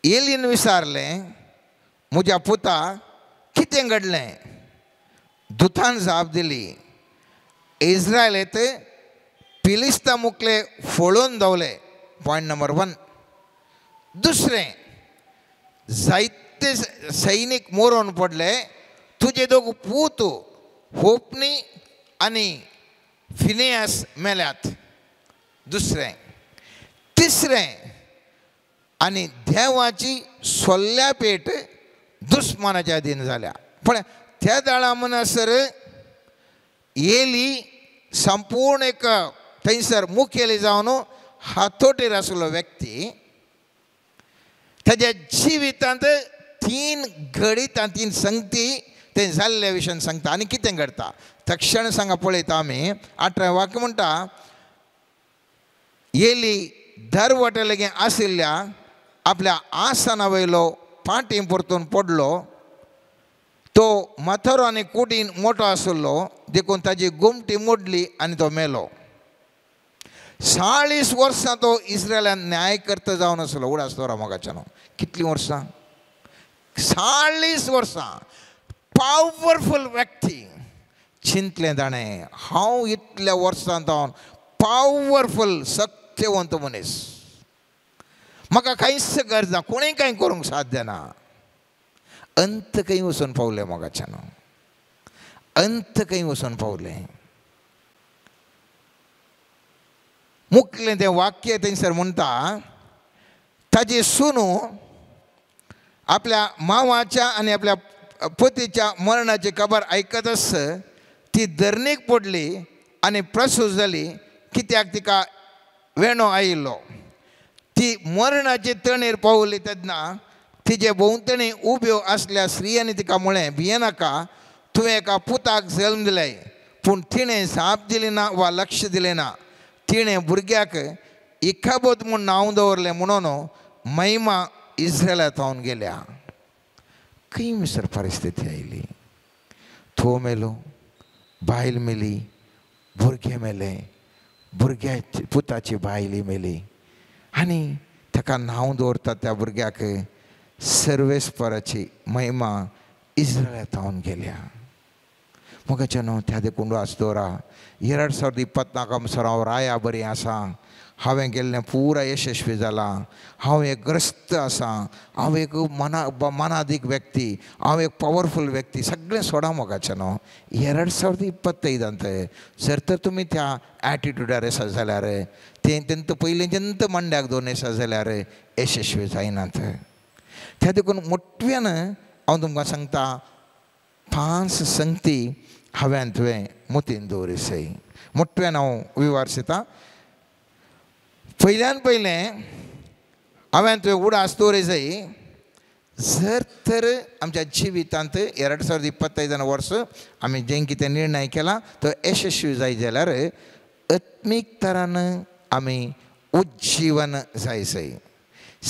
Speaker 1: एलीन विचारलें म्हज्या पुता कितें घडलें दुतान जाप दिली इस्रायलेत फिलिस्ता मुखले फोडून दवले पॉयंट नंबर 1 दुसरें जायते सैनीक मरोवन पडले तुजे दोग पूत होपनी आनी फिनेयास मेल्यात दुसरें तिसरें आनी देवाची सोल्ल्या पेट दुस्मानाच्या अधीन जाल्या पण त्या दाळा म्हणसर एली संपूर्ण एक थंयसर मुखेली जावन हातोटीर आसलो व्यक्ती ताच्या जिवितांत 3 घडी 3 संगती ते जाल्ल्या विशयान सांगता आनी कितें घडटा तक्षण सांगा पळयता आमी 18 वाक्य म्हणटा एली दरवटेलेगे आशिल्ल्या आपल्या आसना वयलो पाटी परतून पडलो तो मथरो आनी कुडीन मोठो आशिल्लो देखून ताजी गुमटी मोडली आनी तो मेलो 40 वर्सां तो इस्रायलान न्यायकर्ता जावन आसलो उडास तोरा मोगाच्यान कितलीं वर्सां 40 वर्सां पावरफुल व्यक्ती चिंतलें ताणें हांव इतल्या वर्सां जावन पावरफुल सत्यवंत मनीस म्हाका कांयच गरज ना कोणें कांय करूंक साध्य ना अंत खंय वचून पावलें मोगाच्यान अंत खंय वचून पावलें मुखलें तें वाक्य थंयसर म्हणटा ताजी सुनू आपल्या मांवाच्या आनी आपल्या पतीच्या मरणाची खबर आयकतच ती धरणीक पडली आनी प्रसूत जाली कित्याक तिका वेणो आयिल्लो ती मरणाची तणेर पावली तेन्ना तिजे भोंवतणी उब्यो आसल्या स्त्रियांनी तिका म्हळें भियेनाका तुवें एका पुताक जल्म दिले पूण तिणें जाप दिली ना वा लक्ष दिलें ना तिणें भुरग्याक इखाबोद म्हूण नांव दवरलें म्हणून महिमा इस्रायलांत जावन गेल्या खंय मिसर परिस्थिती आयली तो मेलो बायल मेली भुरगें मेलें भुरग्या पुताची बायली मेली आनी ताका नांव दवरता त्या भुरग्याक सर्वेस्पराची महिमा इस्रायलांत जावन गेल्या मोगाच्या न्हू त्या देखून आसतोरा 2024 म्हणसर हांव राया बरी आसा हांवें गेल्लें पुरा यशस्वी जालां हांव एक ग्रस्त आसा हांव एक मनाधीक व्यक्ती हांव एक पावरफुल व्यक्ती सगळें सोडा मोगाचें न्हू 2025 जर तर तुमी त्या एटिट्यूडार आसा जाल्यार तेंत पयलींच्यांत मंड्याक दोन आसा जाल्यार यशस्वी जायनात त्या देखून मोठ्यान हांव तुमकां सांगता 5 संगती हांवें तुवें मतीन दवरिसय मोठ्यान हांव विवार दिता पयल्यान पयलें हांवें तुवें उडास दवरिसय जर तर आमच्या जिवितांत 2025 वर्स आमी जें कितें निर्णय केला तो यशस्वी जाय जाल्यार आत्मीक तरान आमी उज्जीवन जायसय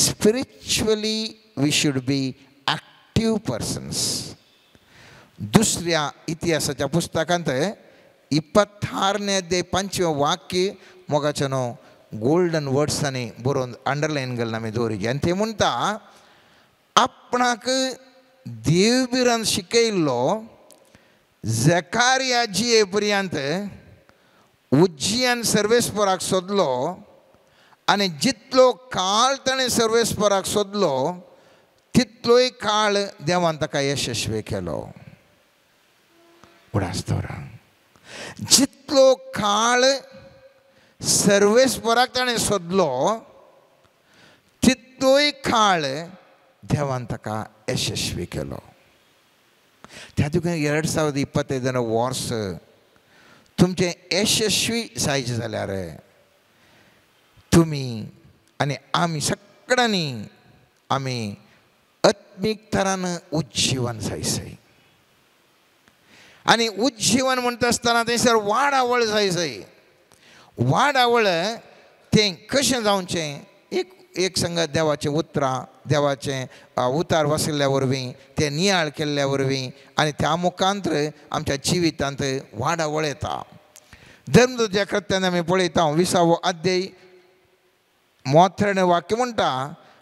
Speaker 1: spiritually we should be active persons दुसऱ्या इतिहासाच्या पुस्तकांत 26 अध्याय 5 वाक्य मोगाचें न्हू गोल्डन वर्ड्सांनी बरोवन अंडरलायन घालून आमी दवरिची आनी ते म्हणटा आपणाक देवबिरान शिकयल्लो झकारिया जिये पर्यंत उज्जियान सर्वेस्पराक सोदलो आनी जितलो काळ ताणें सर्वेस्पराक सोदलो तितलोय काळ देवान ताका यशस्वी केलो उडासतोरा जितलो काळ सर्वेस्पराक ताणें सोदलो तितलोय काळ देवान ताका यशस्वी केलो त्या देखून 2025 वर्स तुमचे यशस्वी जायचे जाल्यार तुमी आनी आमी सगळ्यांनी आमी आत्मीक तरान उज्जीवन जायसय आनी उज्जीवन म्हणटा आसतना थंयसर वाडावळ जायसय वाडावळ तें कशें जावचें एक संगत देवाचें उतरां देवाचें उतार वाचल्या वरवीं तें नियाळ केल्ल्या वरवीं आनी त्या मुखांतर आमच्या जिवितांत वाडावळ येता धर्मदूताच्या कृत्यान आमी पळयता 20वो अध्याय 33 वाक्य म्हणटा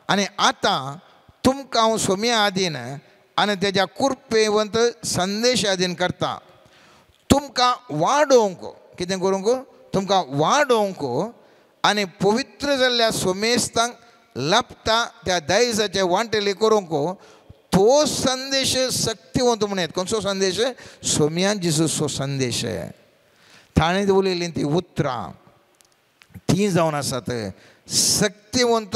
Speaker 1: आनी आतां तुमकां हांव सोम्या आदीन आनी तेज्या कुरपेवंत संदेश आदीन करता तुमकां वाडोवंक कितें करूंक तुमकां वाडोवंक आनी पवित्र जाल्ल्या सोमेस्तांक लाभता त्या दायजाचे वांटेली करूंक तो संदेश शक्तिवंत म्हणत खंयचो संदेश सोम्या जिजूचो संदेश ताणें उलयल्लीं ती उतरां ती जावन आसात शक्तिवंत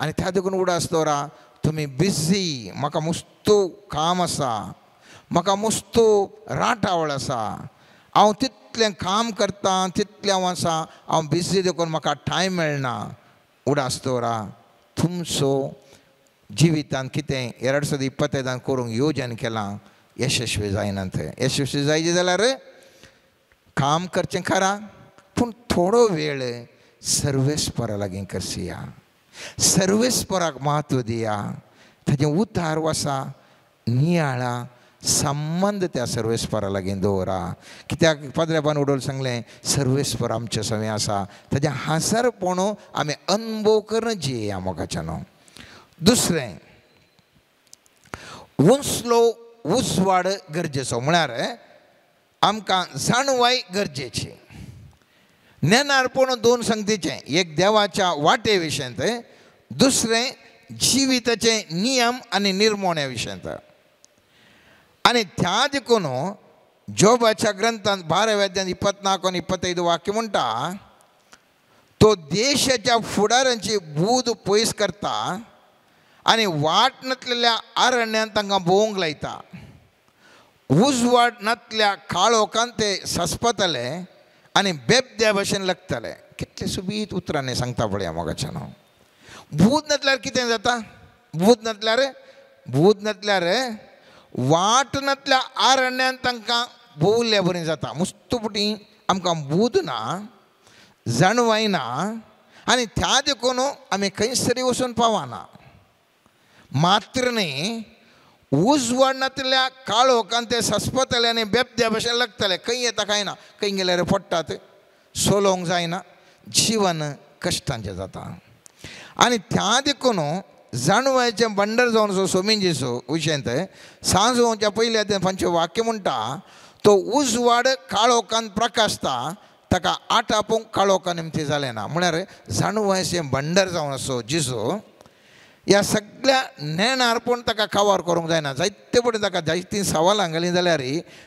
Speaker 1: आनी त्या देखून उडासतोरा तुमी बिजी म्हाका मस्तो काम आसा म्हाका मस्तो राटावळ आसा हांव तितलें काम करता तितलें हांव आसा हांव बिजी देखून म्हाका टायम मेळना उडासतोरा तुमचो जिवितांत कितें 2025 करूंक येवजन केलां यशस्वी जायनात यशस्वी जायचे जाल्यार काम करचें खरा पूण थोडो वेळ सर्वेस्परा लागीं करसिया सर्वेस्पराक म्हत्व दिया ताजें उतार वसा नियाळा संबंध त्या सर्वेस्परा लागीं दवरा कित्याक पाद्रेबान उडोवन सांगलें सर्वेस्पर आमचे सवें आसा ताजें हासरपणू आमी अनुभव करून जियेया मोगाच्यान दुसरें उंचलो उजवाड गरजेचो म्हळ्यार आमकां जाणवाय गरजेची ज्ञानार्पण दोन संगतीचें एक देवाच्या वाटे विशयंत दुसरें जिविताचे नियम आनी निर्मोण्या विशयंत आनी त्या देखून जोबाच्या ग्रंथांत 12व्या अध्यायान 24 आनी 25 वाक्य म्हणटा तो देशाच्या फुडाऱ्यांची बूद पयस करता आनी वाट नातलेल्या अरण्यांत तांकां भोवंक लायता उजवाड नातल्या काळोखांत ते सस्पतले आनी बेबद्या भशेन लागतले कितले सुबीत उतरांनी सांगता पळया मोगाच्यान भूत नातल्यार कितें जाता भूत नातल्यार वाट नातल्या अरण्यांत तांकां भोंवल्या बरें जाता मुस्तपुटी आमकां बूद ना जाणवाय ना आनी त्या देखून आमी खंयसरी वचून पावना मात्र न्ही उजवाड नातल्या काळोखांत ते सस्पतले आनी बेबद्या भशेन लागतले खंय येता काय ना खंय गेल्यार पडटात सोलोवंक जायना जिवन कश्टांचें जाता आनी त्या देखून जाणवायचें बंडर जावन असो सोमेंजेचो विशयंत सांजोवच्या पयल्या ते 5 वाक्य म्हणटा तो उजवाड काळोखांत प्रकाशता ताका आटापूंक काळोखा निमती जालें ना म्हळ्यार जाणवायचें बंडर जावन असो जिजो ह्या सगळ्या ज्ञानार्पण ताका कवर करूंक जायना जायते पडेन ताका जायतीं सवालां घालीं जाल्यार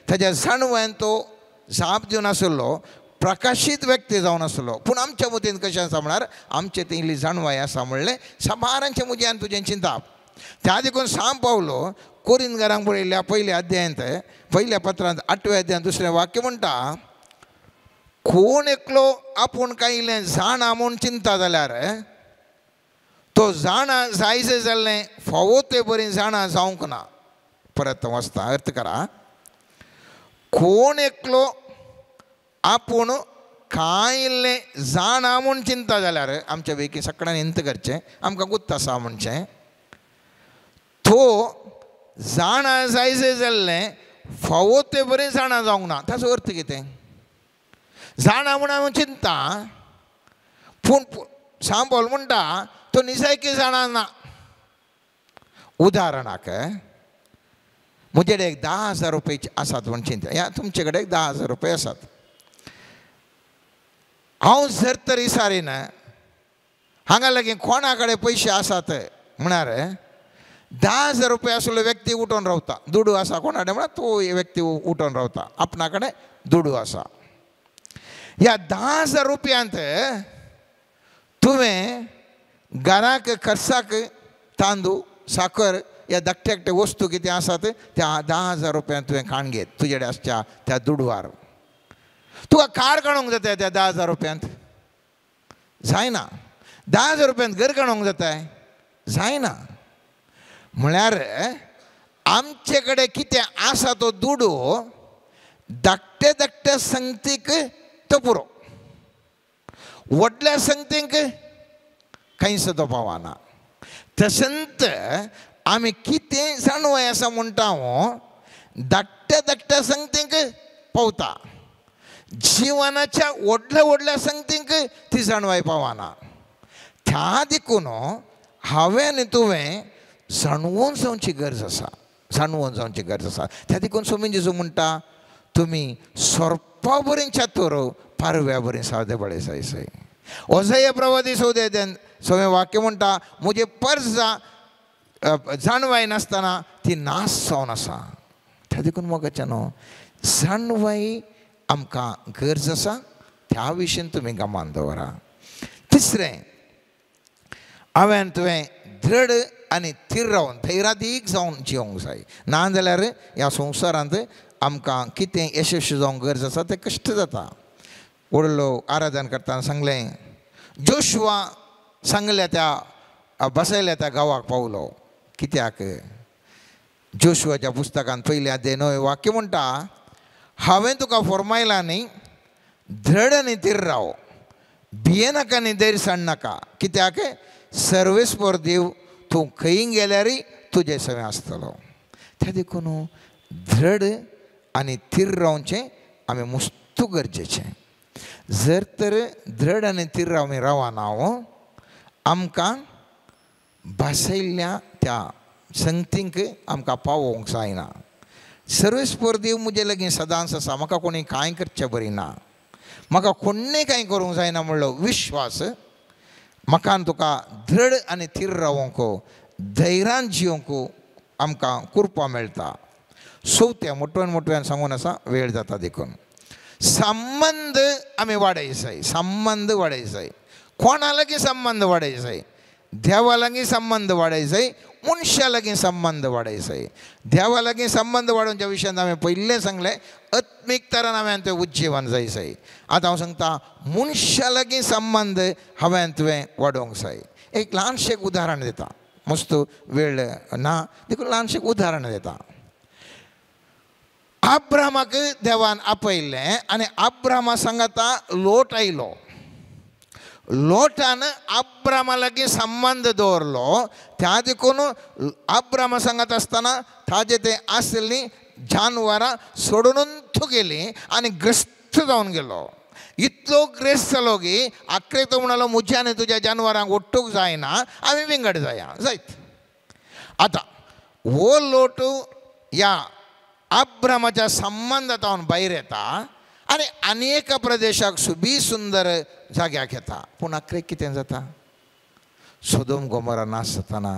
Speaker 1: ताच्या जाणवायन तो जाप दिवन आसलो प्रकाशीत व्यक्ती जावन आसलो पूण आमच्या मतीन कशें आसा म्हळ्यार आमचें ती इल्ली जाणवाय आसा म्हणलें साबारांचें मुज्यान तुजें चिंता त्या देखून सांग पावलो कोरिंथकारांक पळयल्या पयल्या अध्यायांत पयल्या पत्रांत 8व्या अध्यायांत 2रें वाक्य म्हणटा कोण एकलो आपूण कांय इल्लें जाणा म्हूण चिंता जाल्यार तो जाणा जायचें जाल्लें फावो ते बरी जाणा जावंक ना परत वाचता अर्थ करा कोण एकलो आपूण कांय इल्लें जाणा म्हूण चिंता जाल्यार आमच्या पैकी सगळ्यांनी इंत करचें आमकां गुत्त आसा म्हणचें तो जाणा जायचें जाल्लें फावो ते बरें जाणा जावंक ना ताचो अर्थ कितें जाणा म्हूण हांव चिंता पूण सांग पावलो म्हणटा तो निजायकी जाणा ना उदाहरणाक म्हजे कडेन 10,000 रुपये आसात म्हूण चिंता ह्या तुमचे कडेन 10,000 रुपये आसात हांव जर तरी सारीन हांगा लागीं कोणा कडेन पयशे आसात म्हळ्यार 10,000 रुपये आसलो व्यक्ती उठोवन रावता दुडू आसा कोणा कडेन म्हळ्यार तो व्यक्ती उठोवन रावता आपणा कडेन दुडू आसा ह्या 10,000 रुपयांत तुवें घराक खर्चाक तांदूळ साकर ह्या धाकटे धाकटे वस्तू कितें आसात त्या 10,000 रुपयां तुवें खाण घेत तुजे कडेन आसच्या त्या दुडवार. तुका कार काडूंक जाता त्या 10,000 रुपयांत? जायना. 10,000 रुपयांत घर काडूंक जाताय? जायना. म्हळ्यार आमचे कडेन कितें आसा तो दुडू धाकटे धाकटे संगतीक तो पुरो, व्हडल्या संगतीक कांयच तो पावना. तशेंच आमी कितें जाणवाय आसा म्हणटा हांव धाकट्या धाकट्या संगतीक पावता, जिवनाच्या व्हडल्या व्हडल्या संगतीक ती जाणवाय पावना. त्या देखून हांवें आनी तुवें जाणवून जावची गरज आसा, जाणवून जावची गरज आसा. त्या देखून स्वामी जेजू म्हणटा तुमी सोरपा बरें चातुर पारव्या बरें सादें बळें जायसय. ओझाया प्रवादी सौदेन सगळें वाक्य म्हणटा म्हजे पर्जा जाणवाय नासतना ती नास जावन आसा. त्या देखून मोगाच्या न्हू जाणवाय आमकां गरज आसा, त्या विशयीन तुमी गमान दवरा. तिसरें, हांवें तुवें दृढ आनी थीर रावन धैर्यादीक जावन जिवंक जाय. नाजाल्यार ह्या संवसारांत आमकां कितें यशस्वी जावंक गरज आसा तें कश्ट जाता. व्हडलो आराधन करतना सांगलें जोशुआ सांगल्या त्या बसयल्या त्या गांवाक पावलो. कित्याक? जोशुआच्या पुस्तकांत पयले अध्याय 9 वाक्य म्हणटा हांवें तुका फॉर्मायला न्ही दृढ आनी थीर राव, भिये नाका आनी धैर्य साण नाका. कित्याक? सर्वेस्पर देव तूं खंय गेल्यारय तुजे सवें आसतलो. त्या देखून दृढ आनी थीर रावचें आमी मस्त गरजेचें. जर तर दृढ आनी थीर आमी रावना आमकां बसयल्ल्या त्या संगतींक आमकां पावोवंक जायना. सर्वेस्पर देव म्हजे लागीं सदांच आसा, म्हाका कोणी कांय करचें बरी ना, म्हाका कोणें कांय करूंक जायना म्हणलो विश्वास म्हाका तुका दृढ आनी थीर रावंक धैर्यान जिवंक आमकां कुरपा मेळटा. चवथें मोठ्यान सांगून आसा वेळ जाता देखून संबंद आमी वाडय जाय. संबंद वाडय जाय. कोणा लागीं संबंद वाडय जाय? देवा लागीं संबंद वाडय जाय, मनशा लागीं संबंद वाडय जाय. देवा लागीं संबंद वाडोवच्या विशयान हांवें पयलें सांगलें आत्मीक तरान हांवें तें उज्जीवन जाय. आतां हांव सांगता मनशा लागीं संबंद हांवें तुवें वाडोवंक जाय. एक ल्हानशें उदाहरण दिता, मस्त वेळ ना देखून ल्हानशें उदाहरण दिता. अब्रामाक देवान आपयलें आनी अब्रामा सांगता लोट आयलो. लोटान अब्रामा लागीं संबंद दवरलो. त्या देखून अब्रामा सांगत आसतना ताजे ते आसली जानवरां सोडून गेली आनी ग्रस्त जावन गेलो. इतलो ग्रेस्त जालो की आखरे तो म्हणलो म्हज्या आनी तुज्या जानवरांक ओडटूंक जायना, आमी विंगड जाया जायत. आतां हो लोट ह्या अब्रामाच्या संबंदांत भायर येता आनी एका प्रदेशाक सुबी सुंदर जाग्याक येता. पूण आखरेक कितें जाता? सोदोम गोमोरा नाश जातना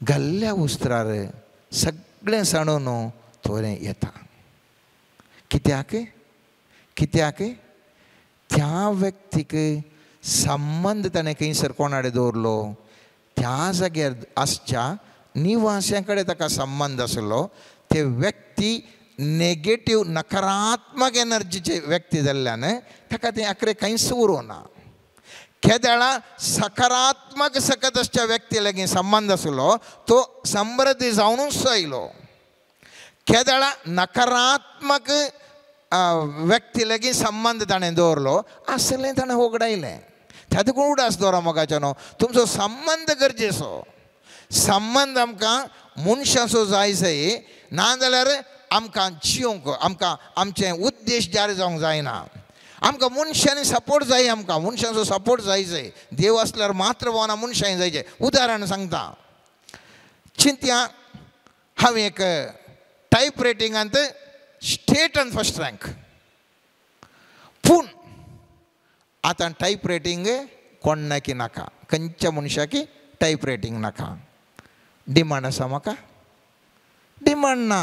Speaker 1: गल्ल्या उस्त्रार सगळें साणून तोरें येता. कित्याक? कित्याक? त्या व्यक्तीक संबंद ताणें खंयसर कोणाडे दवरलो, त्या जाग्यार आसच्या निवास्यां कडेन ताका संबंद आसलो. ते व्यक्ती नेगेटीव नकारात्मक एनर्जीचे व्यक्ती जाल्ल्यान ताका तें आखरे कांयच उरोना. केदेळा सकारात्मक सकत आसच्या व्यक्ती लागीं संबंद आसलो तो समृद्धी जावनूच आयलो. केदेळा नकारात्मक व्यक्ती लागीं संबंद ताणें दवरलो आसलें ताणें वगडायलें. त्या देखून उडास दवरा मोगाच्यानो तुमचो संबंद गरजेचो. संबंद आमकां मनशाचो जाय नाजाल्यार आमकां जिवंक आमकां आमचें उद्देश जारी जावंक जायना. आमकां मनशांनी सपोर्ट जाय, आमकां मनशांचो सपोर्ट जाय. देव आसल्यार मात्र भोवना मनशांय जायचे. उदाहरण सांगता. चिंत्या हांवें एक टायप रेटिंगांत स्टेट आनी फर्स्ट रँक. पूण आतां टायप रेटिंग कोणाकी नाका, खंयच्या मनशाकी टायप रेटिंग नाका. डिमांड आसा म्हाका? डिमांड ना.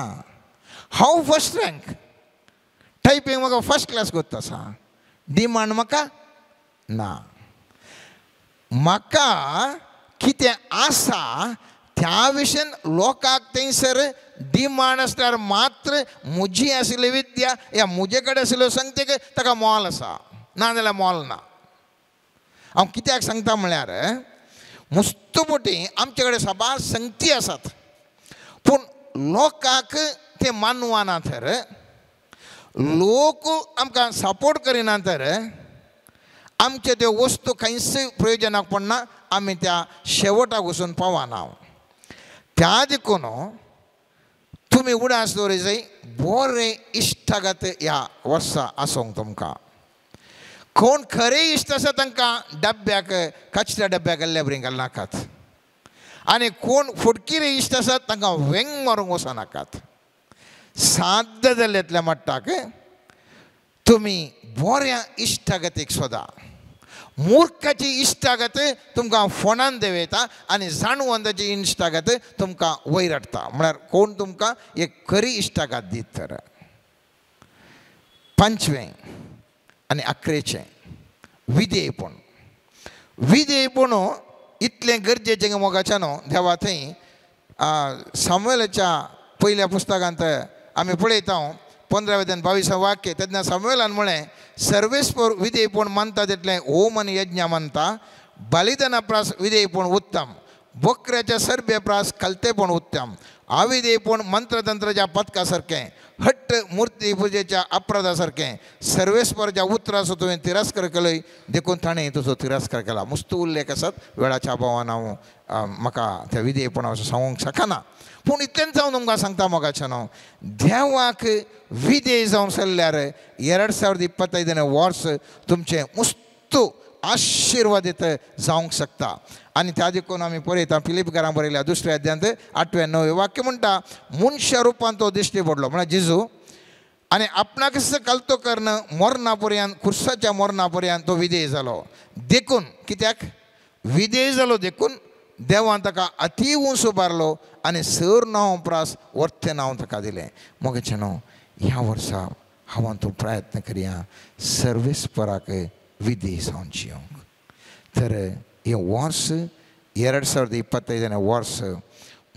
Speaker 1: हांव फर्स्ट रँक, टायपिंग म्हाका फर्स्ट क्लास करता आसा. डिमांड म्हाका ना. म्हाका कितें आसा त्या विशयन लोकांक थंयसर डिमांड आसल्यार मात्र म्हजी आशिल्ली विद्या या म्हजे कडेन आशिल्ल्यो संगतीक ताका मोल आसा, नाजाल्यार मोल ना. हांव कित्याक सांगता म्हळ्यार मुस्तुपटी आमचे कडेन सबार संगती आसात, पूण लोकांक ते मानवाना तर, लोक आमकां सपोर्ट करिना तर आमचे त्यो वस्तू खंयच प्रयोजनाक पडना, आमी त्या शेवटाक वचून पावना. त्या देखून तुमी उडास दवरी जाय बरे इश्टागत ह्या वर्सा आसूंक तुमकां. कोण खरे इश्ट आसा तांकां डब्याक कचऱ्या डब्याक लेबरींग घालनाकात, आनी कोण फुडकिरे इश्ट आसात तांकां वेंग मारूंक वचनाकात. साध्य जाल्ल्यातल्या मट्टाक तुमी बऱ्या इश्टागतीक सोदा. मूर्खाची इश्टागत तुमकां फोंडान देंवयता आनी जाणवंताची इश्टागत तुमकां वयर हाडटा. म्हळ्यार कोण तुमकां एक खरी इश्टागत दीत तर. 5वें आनी 11चें विधेयपण. विधेयपण इतलें गरजेचें मोगाचें न्हू. देवा थंय सामुएलाच्या पयल्या पुस्तकांत आमी पळयता 15-22 वाक्य. तेन्ना सामुएलान म्हळें सर्वेस्पर विधेयपण मानता तितलें होम आनी यज्ञ मानता. बलिदाना प्रास विधेयपण उत्तम, बोकऱ्याच्या सर्बे प्रास कलतेपण उत्तम. अविधेयपण मंत्रतंत्राच्या पथका सारकें, हट्ट मुर्ती पुजेच्या अपराधा सारकें. सर्वेस्पराच्या उतराचो तुवें तिरस्कार केलोय देखून ताणें तुजो तिरस्कार केला. मस्त उल्लेख आसात. वेळाच्या अभावान हांव म्हाका त्या विधेयपणा सांगूंक शकना, पूण इतलेंच हांव तुमकां सांगता मोगाचें न्हू. देवाक विधेय जावन चल्ल्यार 2025 वर्स तुमचें मस्त आशिर्वादीत जावंक शकता. आनी त्या देखून आमी पळयता फिलिपकारांक बरयल्या 2 अध्यायांत 8-9 वाक्य म्हणटा, मनशा रुपान तो दिश्टी पडलो म्हळ्यार जेजू, आनी आपणाकच कलतो कर्ण मरणा पर्यंत, खुर्साच्या मरणा पर्यंत तो विधेय जालो. देखून कित्याक विधेय जालो देखून देवान ताका अति उंच उबारलो आनी सर नांव प्रास वर्थे नांव ताका दिलें. मोगाचें न्हू. ह्या वर्सा हांव तूं प्रयत्न करया सर्वेस्पराक विधेय जावन जियोंक. तर हें वर्स 2025 वर्स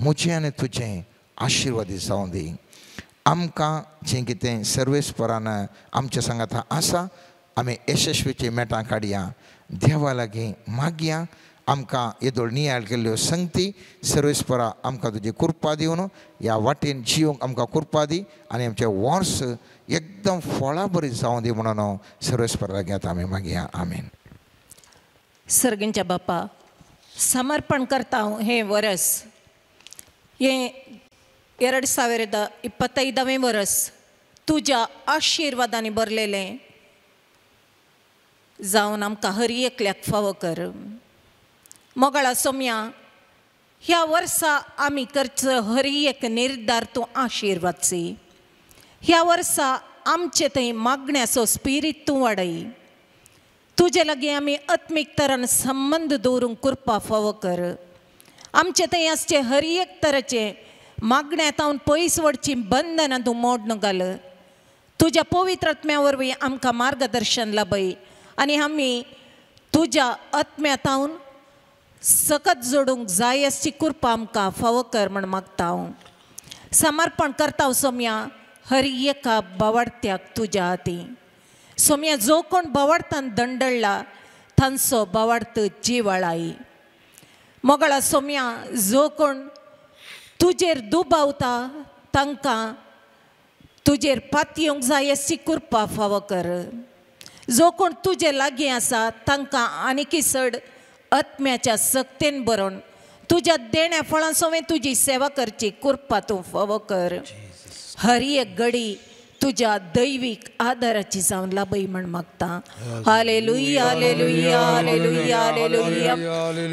Speaker 1: म्हजें आनी तुजें आशिर्वादीत जावं दी. आमकां जें कितें सर्वेस्परान आमच्या सांगात आसा आमी यशस्वीची मेटां काडया. देवा लागीं मागया आमकां येदोळ नियाळ केल्ल्यो संगती सर्वेस्परा आमकां तुजी कृपा दिवन ह्या वाटेन जियोंक आमकां कृपा दी आनी आमचें वर्स एकदम फळां बरी जावं दी म्हणून सर्वेस्परा लागीं आतां आमी मागया. आमेन.
Speaker 6: सर्गींच्या बापा, समर्पण करता हांव हें वरस, हें 2025 वर्स तुज्या आशिर्वादांनी भरलेलें जावन आमकां हर एकल्याक फावो कर. मोगाळा सोम्या, ह्या वर्सा आमी करचो हर एक निर्धार तूं आशिर्वादची. ह्या वर्सा आमचे थंय मागण्याचो स्पिरीट तूं वाडय. तुजे लागीं आमी आत्मीक तरान संबंद दवरूंक कृपा फावो कर. आमचे थंय आसचे हर एक तराचे मागण्यांतावन पयस वडची बंधनां तूं मोडून घाल. तुज्या पवित्र आत्म्या वरवीं आमकां मार्गदर्शन लाभय आनी आमी तुज्या आत्म्यांतावन सकत जोडूंक जाय आसची कृपा आमकां फावो कर म्हण मागता हांव. समर्पण करता हांव सोम्या हर एका बावडत्याक तुज्या हातीं. सोम्या जो कोण बावडतान दंडळ्ळा तांचो बावडत जिवाळाय. मोगाळा सोम्या, जो कोण तुजेर दुबावता तांकां तुजेर पातयेवंक जाय अशी कृपा फावो कर. जो कोण तुजे लागीं आसा तांकां आनीक चड आत्म्याच्या सक्तेन बरोवन तुज्या देण्या फळां सोवें तुजी सेवा करची कृपा तूं फावो कर. हर एक घडी तुज्या दैवीक आदाराची जावन लाभय म्हण मागता. Hallelujah hallelujah hallelujah hallelujah.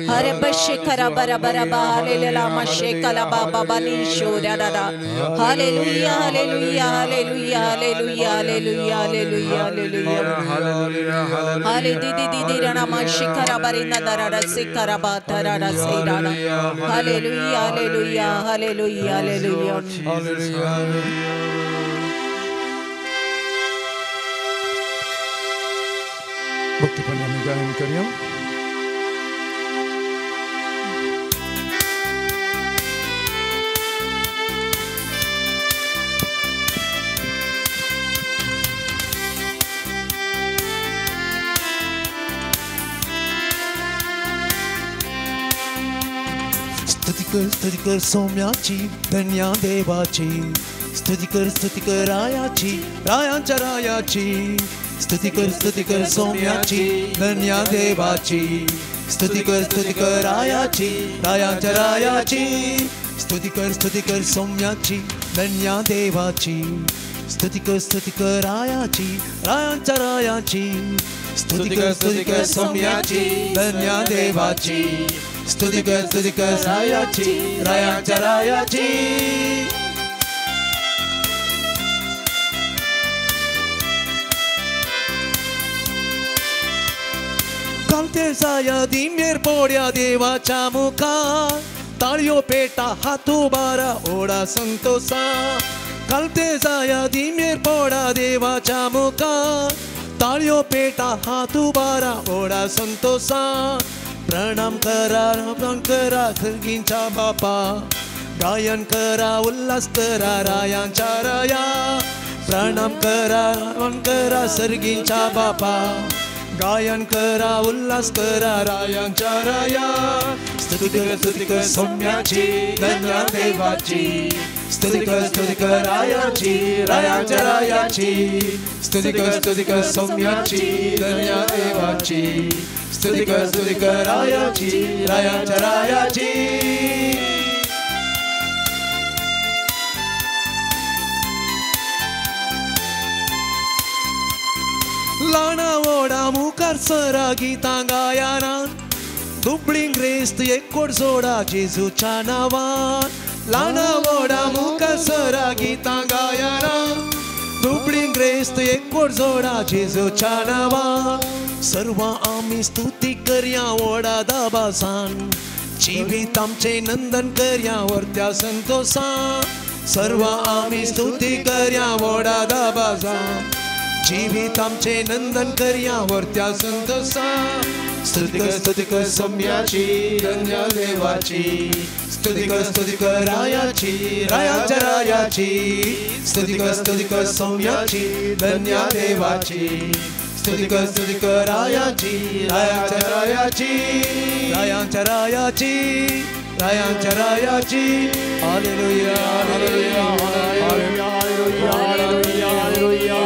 Speaker 6: हरे बशे खरा बरा बरा बा हालेलुया माशे कला बाबा बानीशो दादा. Hallelujah hallelujah hallelujah hallelujah hallelujah hallelujah hallelujah. हाले दीदी दीदी रणा माशे खरा बरिंदा दरारा से खरा बा तरारा से राणा. Hallelujah hallelujah hallelujah hallelujah.
Speaker 4: भक्तिपणे आम्ही गायन करूया.
Speaker 5: स्तुती कर सौम्याची धन्या देवाची स्तुती कर रायाची रायांच्या रायाची स्तुती कर सौम्याची धन्या देवाची स्तुती कर रायाची रायांच्या रायाची स्तुती कर सौम्याची धन्या देवाची स्तुती कर रायाची रायांच्या रायाची स्तुती कर सौम्याची धन्या देवाची स्तुती कर रायाची रायांच्या रायाची कालते साया दिमेर पोड्या देवाच्या मुखार ताळयो पेटा हातू बारा ओढा संतोषा कालते साया दिमेर पोडा देवाच्या मुखार ताळयो पेटा हातू बारा ओढा संतोषा प्रणाम करा खर्गींच्या बापा गायन करा उल्हास करा रायांच्या राया प्रणाम करा सर्गींच्या बापा गायन करा उल्हास करा रायांच्या राया स्तुती कर सौम्याची धन्या देवाची स्तुती कर रायाची रायांच्या रायाची स्तुती कर सौम्याची धन्या देवाची स्तुती कर रायाची रायांच्या रायाची लाना ओढा मुखार सरा गीता गायनान दुबळीं ग्रेस्त एककोड सोडा जेजूच्या नावान लाना ओढा मुखार सरा गीता गायनान दुबळीं ग्रेस्त एककोड सोडा जेजूच्या नावान सर्व आम्ही स्तुती करया ओढा दाबासान जीवित आमचे नंदन करया वरत्या संतोषा सर्व आम्ही स्तुती करया ओढा दाबासान जीवित आमचे नंदन करया वरत्या संतोषा स्तुती कर सौम्याची धन्या देवाची स्तुती कर रायाची रायांच्या रायाची स्तुती कर सौम्याची धन्या देवाची स्तुती कर रायाची रायांच्या रायाची रायांच्या रायाची रायांच्या रायाची hallelujah hallelujah hallelujah hallelujah hallelujah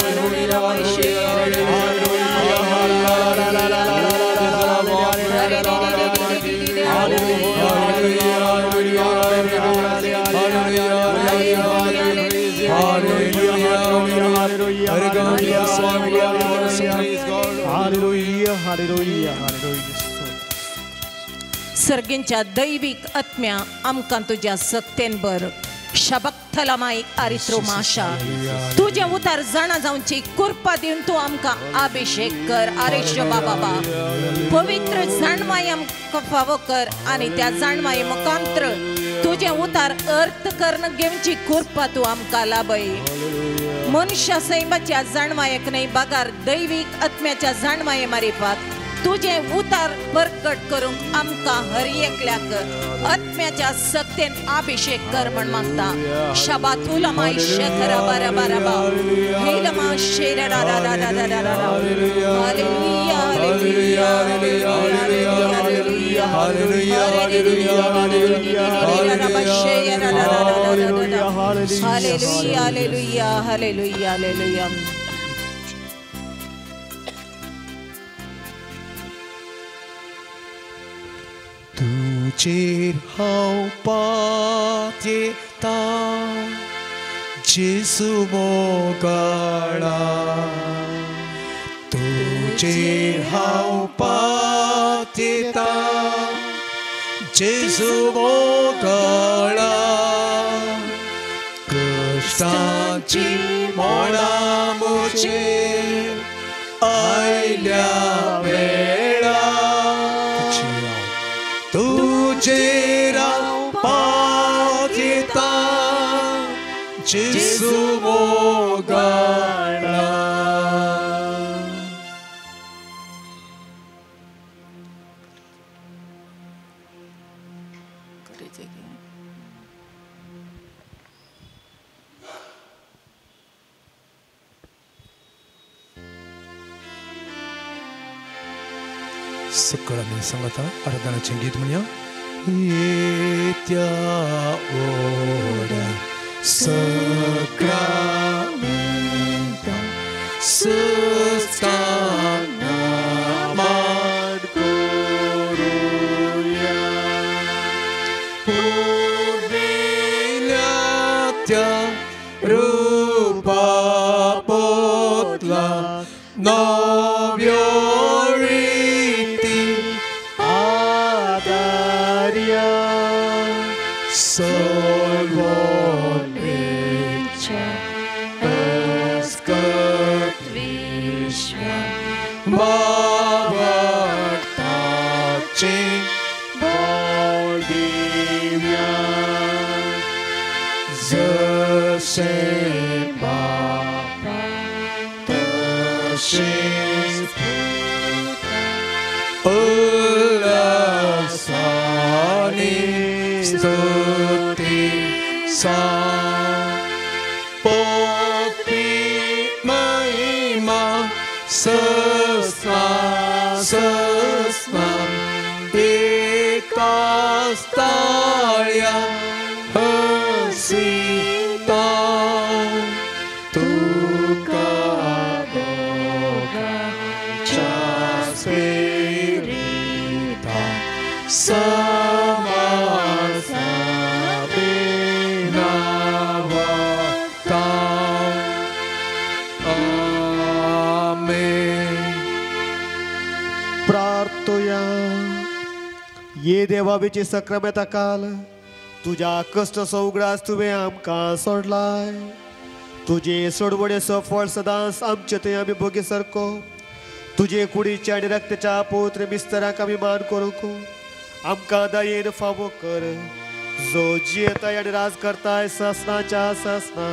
Speaker 6: सर्गींच्या दैविक आत्म्या आमकां तुज्या सक्तेंबर शबक्तलमाई आरित्रो माशा तुझे उतार जाणा जावची कृपा दिवन तू आमकां अभिषेक कर आरेश बाबा पवित्र जाणवाय आमकां फावो कर आनी त्या जाणवाये मुखांतर तुझे उतार अर्थ कर्ण घेवची कृपा तू आमकां लाभय मनुष्य सैमाच्या जाणवायक न्हय बागार दैविक आत्म्याच्या जाणवाये मारिफात तुझे उतार प्रकट करून आमकां हर एकल्याक आत्म्याच्या सक्तेन अभिषेक कर म्हण मागता शबातुला माय शेखरा बारा बारा बा हेलमा शेरा रा रा रा रा रा रा hallelujah hallelujah hallelujah hallelujah hallelujah hallelujah hallelujah hallelujah hallelujah
Speaker 5: तुझेर हांव पात येता जेजू मोगाळा तुझेर हांव पात येता जेजू मोगाळा कश्टाची मोडा मुझेर आयल्या वेळा तुझे राव पात येता जेजू मोगाळा
Speaker 4: सकाळी संगता आराधनाचे गीत म्हणया
Speaker 5: येत्या ओढा सक्रामेंता सुस्ताना मान करूया पूर्वील्या त्या रूपा पोतला नव्यो रीती
Speaker 3: आदार्या
Speaker 5: सर्वोन्मेच्या अस्कत विश्वा भावार्थाचे
Speaker 3: बोलदिव्या
Speaker 5: जसे बापा तसेच उल्हासाने स्तुती पोपी महिमा सस्ना एकाच ताळ्या हसिता तुका बोगाच्या स्पिरिता समासा बेनावता आमेन.
Speaker 3: प्रार्थोया ये देवाबीची सक्रामेता काल तुझ्या कष्ट सौगडास तुवें आमकां सोडलाय तुझे सोडवणेचो फळ सदांच आमचे थंय आमी भोगी सारको तुझे कुडीच्या आनी रक्ताच्या पवित्र मिस्तराक आमी मान करूंक आमकां दयेन फावो कर जो जियेताय आनी राज करताय ससनाच्या ससना